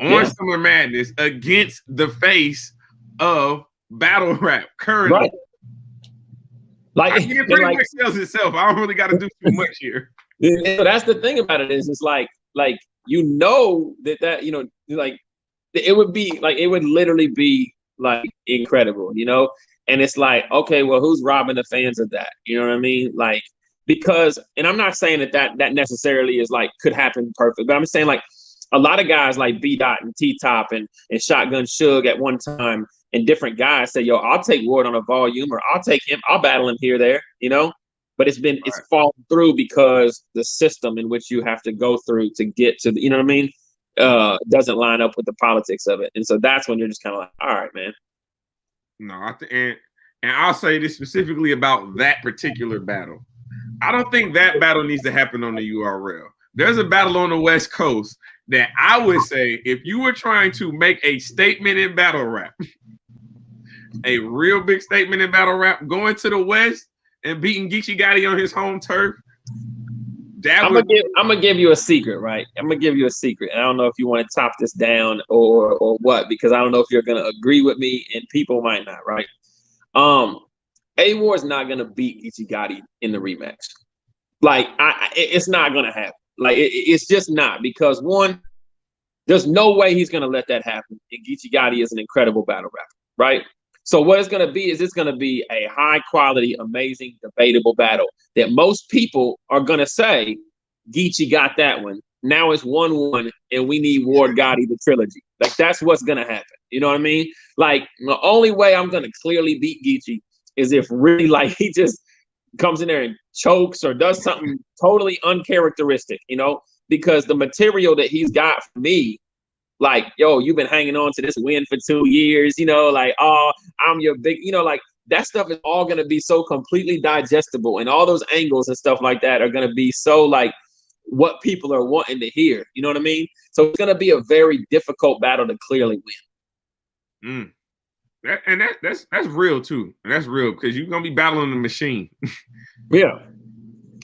on Summer Madness against the face of battle rap currently. Right. Like, it pretty much sells itself. I don't really got to do too much here. That's the thing about it is, it's like you know that you know, like it would be like, it would literally be like incredible, you know. And it's like, okay, well, who's robbing the fans of that? You know what I mean? Like, because, and I'm not saying that necessarily is like could happen perfect, but I'm saying like a lot of guys like B Dot and T Top and Shotgun Suge at one time, and different guys say, yo, I'll take Ward on a volume, or I'll take him, I'll battle him here, there, you know. But it's fallen through because the system in which you have to go through to get to the, you know what I mean, doesn't line up with the politics of it. And so that's when you're just kind of like, all right, man. No, and I'll say this specifically about that particular battle. I don't think that battle needs to happen on the URL. There's a battle on the West Coast that I would say, if you were trying to make a statement in battle rap, a real big statement in battle rap, going to the West and beating Geechee Gotti on his home turf, I'm gonna give you a secret, right? I'm gonna give you a secret. I don't know if you want to top this down or what, because I don't know if you're gonna agree with me, and people might not, right? A.Ward's not gonna beat Geechee Gotti in the rematch. Like, it's not gonna happen. Like, it's just not, because one, there's no way he's gonna let that happen. And Geechee Gotti is an incredible battle rapper, right? So what it's going to be is, it's going to be a high quality, amazing, debatable battle that most people are going to say, Geechee got that one. Now it's 1-1, and we need Ward Gotti, the trilogy. Like, that's what's going to happen. You know what I mean? Like, the only way I'm going to clearly beat Geechee is if really, like, he just comes in there and chokes or does something totally uncharacteristic, you know, because the material that he's got for me, like, yo, you've been hanging on to this win for 2 years, you know, like, oh, I'm your big, you know, like, that stuff is all going to be so completely digestible, and all those angles and stuff like that are going to be so, like, what people are wanting to hear. You know what I mean? So it's going to be a very difficult battle to clearly win. That's real too. That's real, because you're going to be battling the machine. Yeah.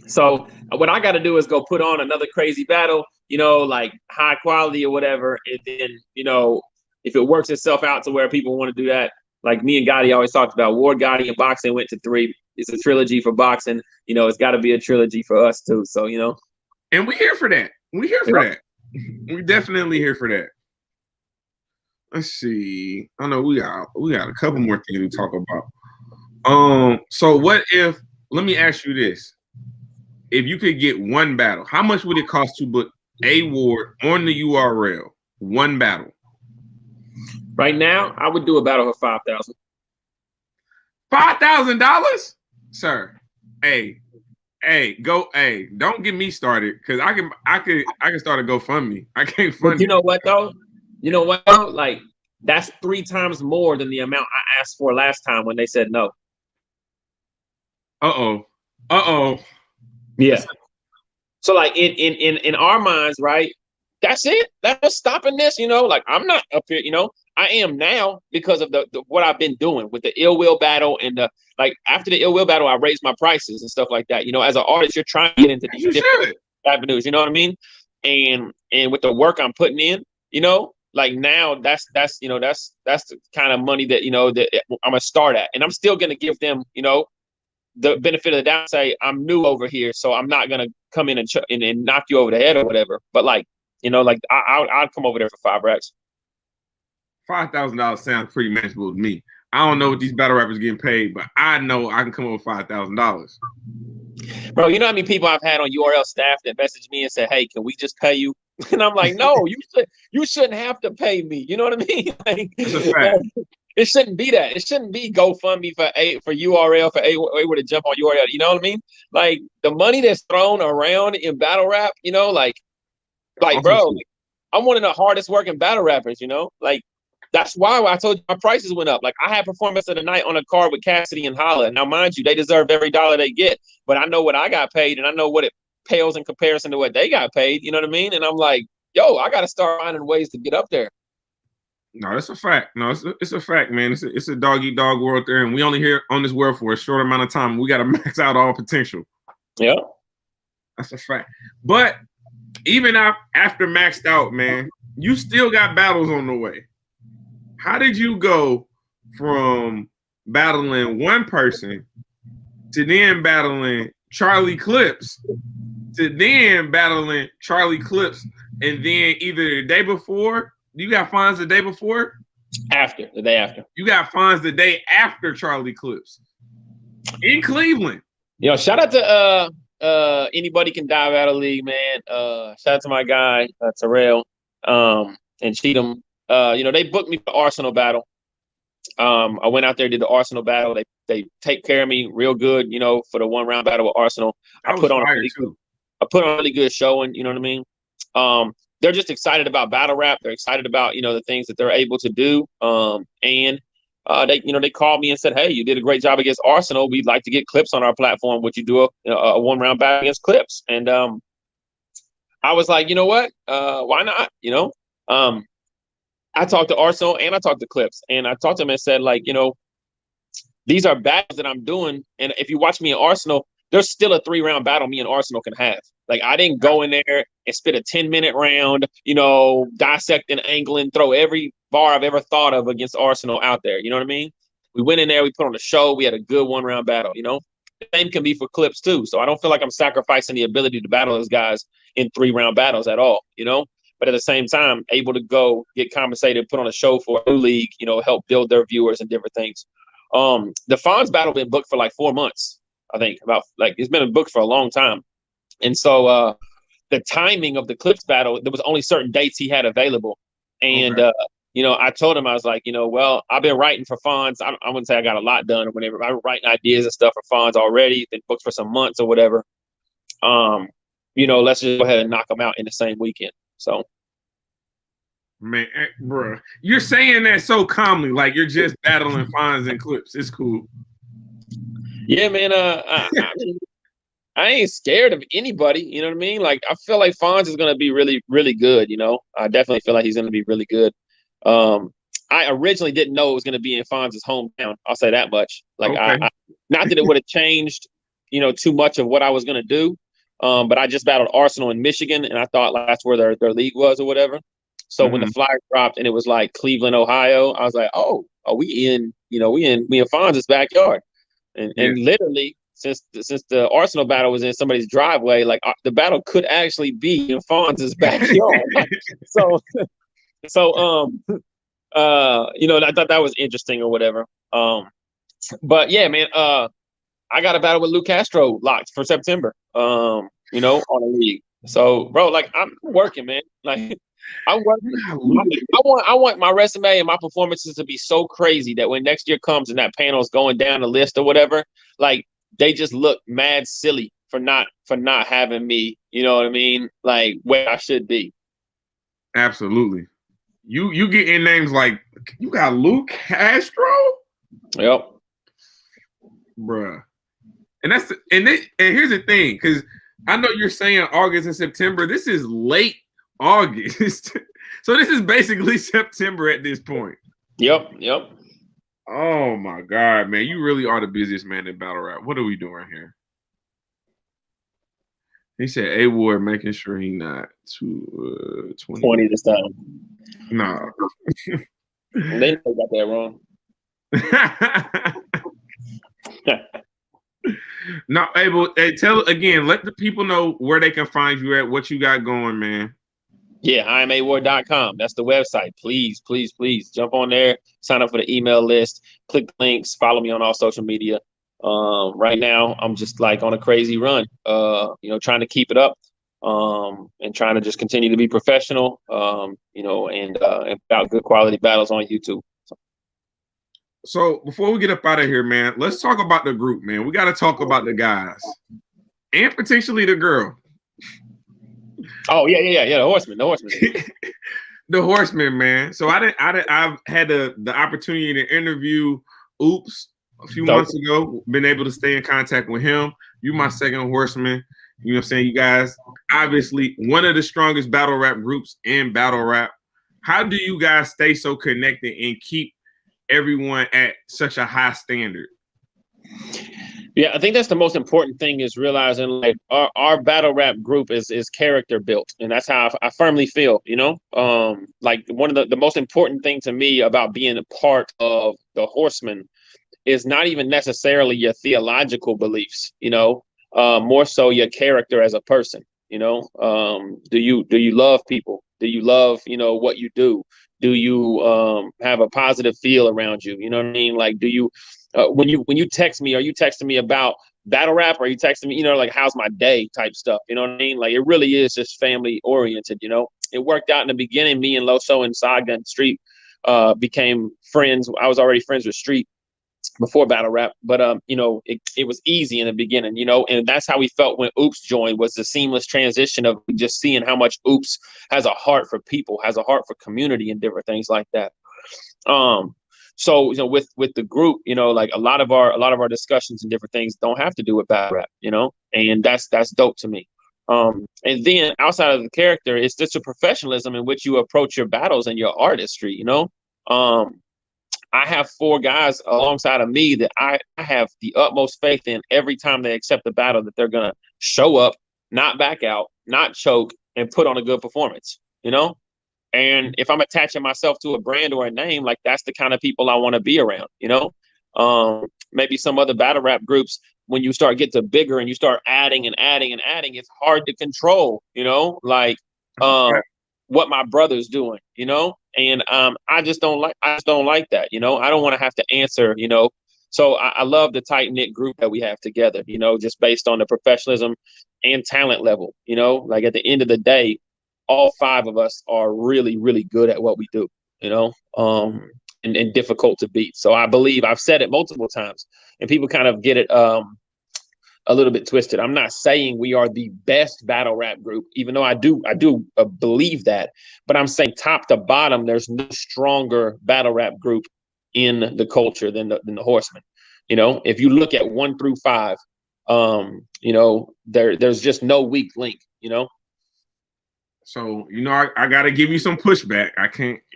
So what I got to do is go put on another crazy battle, you know, like high quality or whatever. And then, you know, if it works itself out to where people want to do that, like me and Gotti always talked about, Ward, Gotti, and boxing went to 3. It's a trilogy for boxing. You know, it's got to be a trilogy for us too. So, you know. And we're here for that. We're here for that. We're definitely here for that. Let's see. I know we got a couple more things to talk about. So what if, let me ask you this. If you could get one battle, how much would it cost to book A.Ward on the URL? One battle. Right now, I would do a battle for $5,000. $5,000, sir. Hey, don't get me started, because I can start a GoFundMe. I can't fund. But you know what though? Like, that's 3 times more than the amount I asked for last time when they said no. Yeah. So like in our minds, right? That's it. That's stopping this, you know. Like, I'm not up here, you know. I am now because of the what I've been doing with the Ill Will battle, and like after the Ill Will battle, I raised my prices and stuff like that. You know, as an artist, you're trying to get into these different avenues. You know what I mean? And with the work I'm putting in, you know, like now that's you know, that's the kind of money that, you know, that I'm gonna start at, and I'm still gonna give them, you know, the benefit of the doubt. Say, I'm new over here, so I'm not gonna come in and knock you over the head or whatever. But like, you know, like I'll come over there for 5 racks. $5,000 sounds pretty manageable to me. I don't know what these battle rappers getting paid, but I know I can come up with $5,000. Bro, you know how many people I've had on URL staff that message me and say, "Hey, can we just pay you?" And I'm like, "No, you shouldn't have to pay me." You know what I mean? Like, that's a fact. It shouldn't be that. It shouldn't be GoFundMe for URL for A.Ward to jump on URL. You know what I mean? Like, the money that's thrown around in battle rap, you know, like bro, I'm one of the hardest working battle rappers, you know? Like, that's why I told you my prices went up. Like, I had performance of the night on a card with Cassidy and Holla. Now, mind you, they deserve every dollar they get, but I know what I got paid, and I know what it pales in comparison to what they got paid. You know what I mean? And I'm like, yo, I got to start finding ways to get up there. No, it's a fact. No, it's a fact, man. It's a dog eat dog world there, and we only here on this world for a short amount of time. We got to max out all potential. Yeah, that's a fact. But even after maxed out, man, you still got battles on the way. How did you go from battling one person to then battling Charlie Clips to then battling Charlie Clips, and then either the day before, you got fines the day before? The day after. You got fines the day after Charlie Clips in Cleveland. Yo, shout out to Anybody Can Die Battle League, man. Shout out to my guy, Terrell, and Cheatham. You know, they booked me for Arsenal battle. I went out there, did the Arsenal battle. They take care of me real good, you know, for the 1 round battle with Arsenal. I put on a really good showing, you know what I mean? They're just excited about battle rap. They're excited about, you know, the things that they're able to do. And they called me and said, hey, you did a great job against Arsenal. We'd like to get Clips on our platform. Would you do a 1 round battle against Clips? And I was like, you know what? Why not? You know, I talked to Arsenal and I talked to Clips, and I talked to him and said, like, you know, these are battles that I'm doing. And if you watch me in Arsenal, there's still a 3 round battle me and Arsenal can have. Like, I didn't go in there and spit a 10-minute round, you know, dissect and angle and throw every bar I've ever thought of against Arsenal out there. You know what I mean? We went in there, we put on a show, we had a good 1 round battle, you know? The same can be for Clips too. So I don't feel like I'm sacrificing the ability to battle those guys in 3 round battles at all, you know? But at the same time, able to go get compensated, put on a show for a new league, you know, help build their viewers and different things. The Fonz battle been booked for like 4 months, I think. It's been booked for a long time. And so the timing of the Clips battle, there was only certain dates he had available. And, you know, I told him, I was like, you know, well, I've been writing for Fonz. I wouldn't say I got a lot done or whatever. I've been writing ideas and stuff for Fonz already, been booked for some months or whatever. You know, let's just go ahead and knock them out in the same weekend. So, man, bro, you're saying that so calmly, like you're just battling Fonz and Clips. It's cool. Yeah, man. I ain't scared of anybody. You know what I mean? Like, I feel like Fonz is gonna be really, really good. You know, I definitely feel like he's gonna be really good. I originally didn't know it was gonna be in Fonz's hometown. I'll say that much. Like, okay. Not that it would have changed, you know, too much of what I was gonna do. But I just battled Arsenal in Michigan, and I thought like, that's where their league was or whatever. So when the flyer dropped and it was like Cleveland, Ohio, I was like, oh, we in Fonz's backyard. And literally, since the Arsenal battle was in somebody's driveway, like the battle could actually be in Fonz's backyard. So you know, I thought that was interesting or whatever. But yeah, man, I got a battle with Lou Castro locked for September, you know, on a league. So, bro, like, I'm working, man. Like, I'm working. I want my resume and my performances to be so crazy that when next year comes and that panel's going down the list or whatever, like, they just look mad silly for not having me, you know what I mean? Like, where I should be. Absolutely. You get in names like, you got Lou Castro? Yep. Bruh. And here's the thing, because I know you're saying August and September. This is late August. So this is basically September at this point. Yep. Oh my God, man. You really are the busiest man in battle rap. What are we doing here? He said A.Ward making sure he not 20 this time. No. They got that wrong. No, hey, tell again, let the people know where they can find you at, what you got going, man. Yeah, IamAward.com. That's the website. Please jump on there, sign up for the email list, click the links, follow me on all social media. Right now, I'm just like on a crazy run, you know, trying to keep it up, and trying to just continue to be professional, you know, and about good quality battles on YouTube. So before we get up out of here, man, let's talk about the group, man. We got to talk about the guys and potentially the girl. Oh, yeah. The horseman. The Horseman, man. So I've had the opportunity to interview Oops a few Dope. months ago. Been able to stay in contact with him. You my second Horseman. You know what I'm saying? You guys, obviously one of the strongest battle rap groups in battle rap. How do you guys stay so connected and keep everyone at such a high standard? Yeah, I think that's the most important thing is realizing like our battle rap group is character built, and that's how I firmly feel. Like one of the most important thing to me about being a part of the Horsemen is not even necessarily your theological beliefs. More so your character as a person. Do you love people? Do you love what you do? Do you have a positive feel around you? You know what I mean? Like, do you when you text me, are you texting me about battle rap? Or are you texting me, like how's my day type stuff? You know what I mean? Like it really is just family oriented. It worked out in the beginning. Me and Loso and Saga and Street became friends. I was already friends with Street before battle rap, but it was easy in the beginning, and that's how we felt when Oops joined, was the seamless transition of just seeing how much Oops has a heart for people, has a heart for community and different things like that. So with the group, like a lot of our discussions and different things don't have to do with battle rap, and that's dope to me. And then outside of the character, it's just a professionalism in which you approach your battles and your artistry. I have 4 guys alongside of me that I have the utmost faith in every time they accept the battle that they're going to show up, not back out, not choke, and put on a good performance, And if I'm attaching myself to a brand or a name, like that's the kind of people I want to be around, Maybe some other battle rap groups, when you start get to bigger and you start adding and adding and adding, it's hard to control, like what my brother's doing, and I just don't like that, I don't want to have to answer, so I love the tight knit group that we have together, just based on the professionalism and talent level, like at the end of the day, all 5 of us are really, really good at what we do, and difficult to beat. So I believe I've said it multiple times, and people kind of get it a little bit twisted. I'm not saying we are the best battle rap group, even though I do believe that. But I'm saying top to bottom, there's no stronger battle rap group in the culture than the Horsemen. If you look at 1 through 5, there's just no weak link. So I gotta give you some pushback.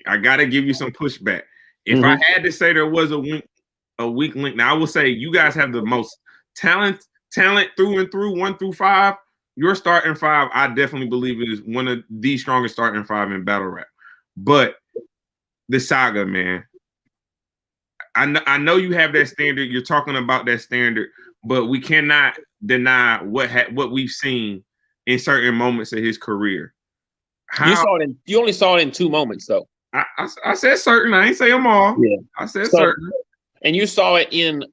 I gotta give you some pushback. If I had to say there was a weak link, now I will say you guys have the most talent through and through, 1 through 5. Your starting 5, I definitely believe it is one of the strongest starting 5 in battle rap. But the Saga, man, I know you have that standard. You're talking about that standard, but we cannot deny what we've seen in certain moments of his career. You only saw it in 2 moments, though. I said certain. I ain't say them all. Yeah, I said certain. And you saw it in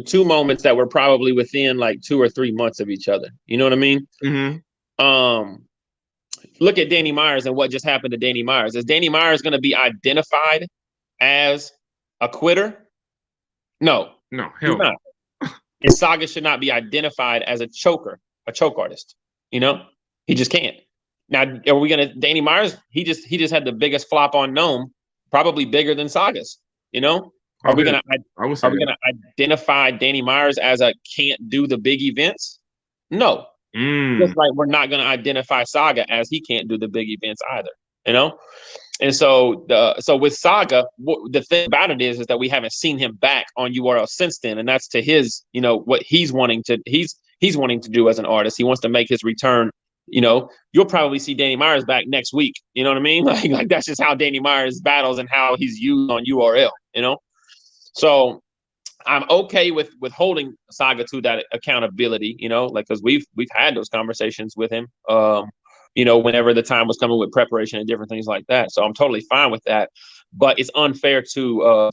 2 moments that were probably within like 2 or 3 months of each other. You know what I mean? Mm-hmm. Look at Danny Myers and what just happened to Danny Myers. Is Danny Myers going to be identified as a quitter? No, he's not. And Saga should not be identified as a choke artist. He just can't. Now, are we gonna Danny Myers? He just had the biggest flop on Gnome, probably bigger than Saga's. Are we gonna identify Danny Myers as a can't do the big events? No. Just like we're not gonna identify Saga as he can't do the big events either. And so with Saga, the thing about it is that we haven't seen him back on URL since then, and that's to his, what he's wanting to do as an artist. He wants to make his return. You'll probably see Danny Myers back next week. You know what I mean? Like that's just how Danny Myers battles and how he's used on URL. So I'm okay with holding Saga to that accountability. Because we've had those conversations with him. Whenever the time was coming with preparation and different things like that. So I'm totally fine with that. But it's unfair to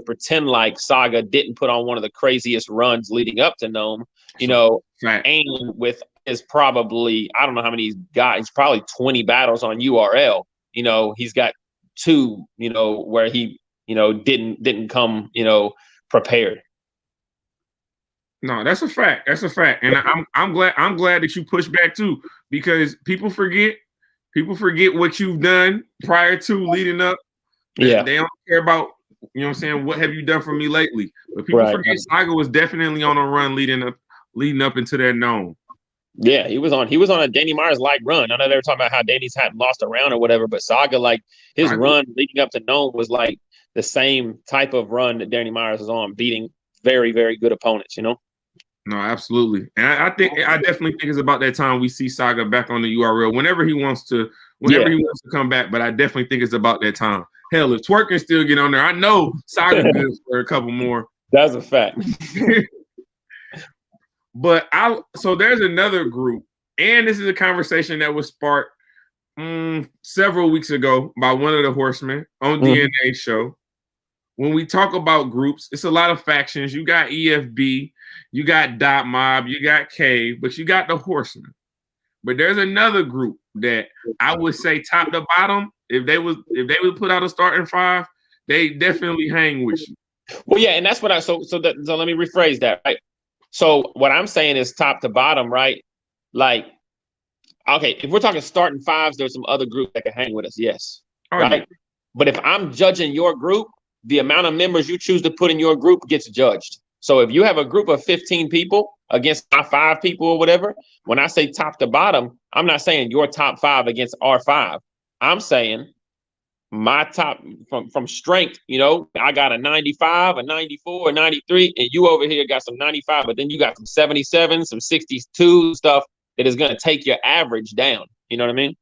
pretend like Saga didn't put on one of the craziest runs leading up to Gnome. And with is probably, I don't know how many he's got. He's probably 20 battles on URL. He's got 2, where he, didn't come, prepared. No, that's a fact. That's a fact. And I'm glad that you pushed back too, because people forget People forget what you've done prior to leading up. Yeah. They don't care about, you know what I'm saying, what have you done for me lately? But people Right. forget Saga was definitely on a run leading up into that known. Yeah, he was on a Danny Myers like run. I know they were talking about how Danny's hadn't lost a round or whatever, but Saga, like his run leading up to known was like the same type of run that Danny Myers was on, beating very, very good opponents, you know? No, absolutely. And I definitely think it's about that time we see Saga back on the URL whenever he wants to come back. But I definitely think it's about that time. Hell, if Twerk can still get on there, I know Saga good for a couple more. That's a fact. But so there's another group, and this is a conversation that was sparked several weeks ago by one of the horsemen on DNA show. When we talk about groups, it's a lot of factions. You got EFB, you got Dot Mob, you got K, but you got the horsemen. But there's another group that I would say top to bottom, if they would put out a starting five, they definitely hang with you. Well, yeah, and that's what so let me rephrase that, right? So what I'm saying is top to bottom, right? Like, okay, if we're talking starting fives, there's some other group that can hang with us, yes. Right? Yeah. But if I'm judging your group, the amount of members you choose to put in your group gets judged. So if you have a group of 15 people against our 5 people or whatever, when I say top to bottom, I'm not saying your top 5 against our 5. I'm saying my top from strength, you know, I got a 95, a 94, a 93, and you over here got some 95, but then you got some 77, some 62 stuff that is going to take your average down. You know what I mean?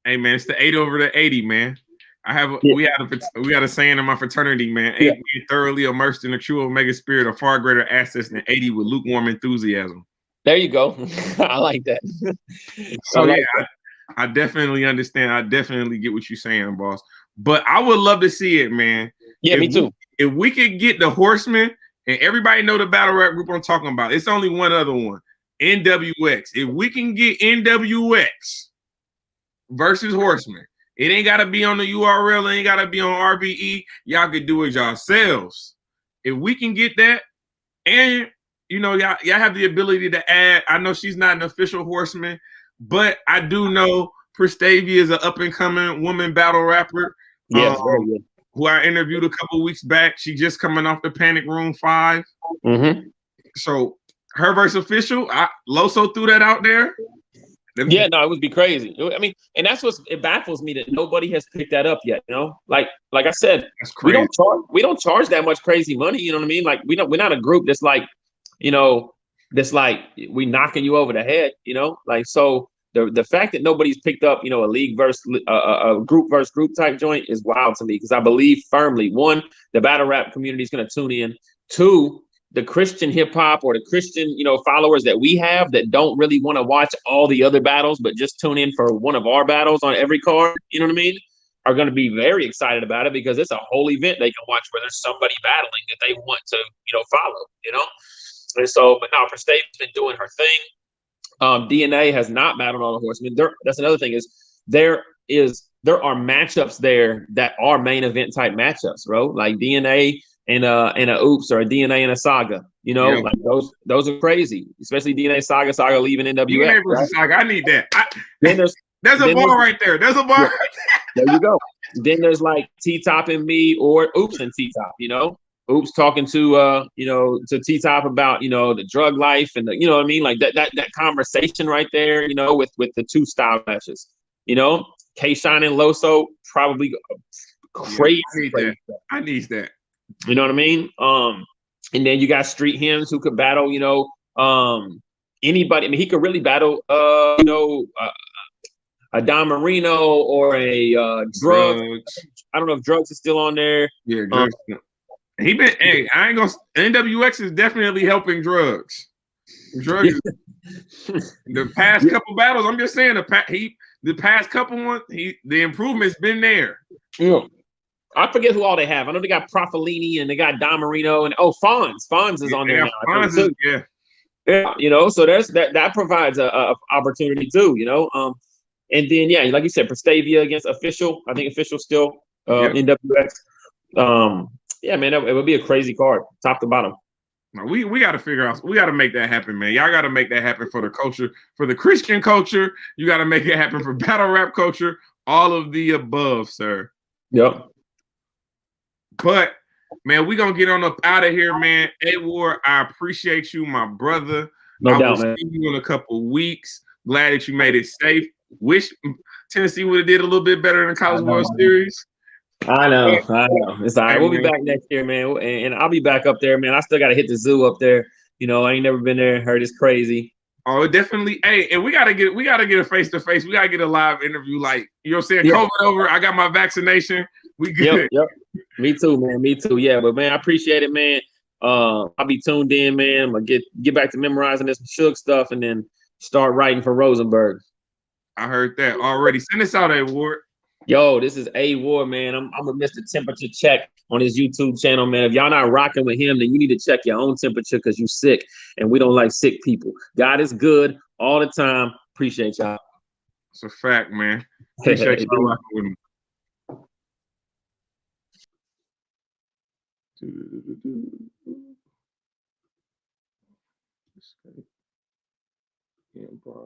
Hey man, it's the 8 over the 80, man. We had a saying in my fraternity, man. 8 being thoroughly immersed in the true Omega spirit are far greater assets than 80 with lukewarm enthusiasm. There you go. I like that. So I definitely understand. I definitely get what you're saying, boss. But I would love to see it, man. Yeah, me too. If we could get the horsemen, and everybody know the battle rap group I'm talking about, it's only one other one, NWX. If we can get NWX versus horsemen, it ain't got to be on the URL. It ain't got to be on RBE. Y'all could do it yourselves. If we can get that, and, you know, y'all have the ability to add. I know she's not an official horseman, but I do know Prestavia is an up-and-coming woman battle rapper. Yes, very good. Who I interviewed a couple weeks back. She just coming off the Panic Room 5. Mm-hmm. So her versus official, Loso threw that out there. Yeah, no, it would be crazy. I mean, and that's it baffles me that nobody has picked that up yet. You know, like I said, that's crazy. We don't charge that much crazy money. You know what I mean? Like we're not a group that's like, you know, that's like we knocking you over the head. You know, like so the fact that nobody's picked up, you know, a league versus a group versus group type joint is wild to me because I believe firmly, 1, the battle rap community is going to tune in. 2, the Christian hip hop or the Christian, you know, followers that we have that don't really want to watch all the other battles, but just tune in for one of our battles on every card, you know what I mean, are going to be very excited about it because it's a whole event they can watch where there's somebody battling that they want to, you know, follow, you know? And so, but now Prestav's been doing her thing. DNA has not battled on the horsemen. That's another thing is there are matchups there that are main event type matchups, bro. Like DNA and a Oops or a DNA and a Saga. You know, like those are crazy. Especially DNA Saga leaving NWX. DNA versus Saga, I need that. Then there's a bar right there. There's a bar. There you go. Then there's like T-Top and me or Oops and T-Top. You know. Oops talking to to T-Top about, you know, the drug life and the, you know what I mean? Like that conversation right there, you know, with the 2 style matches, you know, K-Shine and Loso, probably crazy. I need that. You know what I mean? And then you got Street Hymns who could battle, you know, anybody. I mean, he could really battle, you know, a Don Marino or a Drugs. I don't know if Drugs is still on there. Yeah, Drugs. Hey, I ain't gonna. NWX is definitely helping Drugs. Drugs. The past couple battles, I'm just saying the past couple ones, the improvement's been there. Yeah. I forget who all they have. I know they got Profilini and they got Don Marino and Fonz. Fonz is on there now. Fonz yeah. You know, so there's that provides a opportunity too. You know, and then like you said, Prestavia against Official. I think Official still NWX. Yeah, man, it would be a crazy card, top to bottom. No, we got to figure out. We got to make that happen, man. Y'all got to make that happen for the culture, for the Christian culture. You got to make it happen for battle rap culture. All of the above, sir. Yep. But man, we gonna get on up out of here, man. A.Ward, I appreciate you, my brother. No I doubt, will man. see you in a couple weeks. Glad that you made it safe. Wish Tennessee would have did a little bit better in the College World Series. I know. It's all right. Hey, We'll be man. back next year, man, and I'll be back up there, man. I still got to hit the zoo up there. You know, I ain't never been there. Heard it's crazy. Oh, definitely. Hey, and we gotta get a face to face. We gotta get a live interview. Like, you know what I'm saying? Yeah. COVID over. I got my vaccination. We good. Yep. Me too, man. Me too. Yeah, but man, I appreciate it, man. I'll be tuned in, man. I'm gonna get back to memorizing this Suge stuff and then start writing for Rosenberg. I heard that already. Send us out, A.Ward. Yo, this is A.Ward, man. I'm a Mr. Temperature Check on his YouTube channel, man. If y'all not rocking with him, then you need to check your own temperature because you sick, and we don't like sick people. God is good all the time. Appreciate y'all. It's a fact, man. Appreciate y'all rocking with me. Yeah, bro.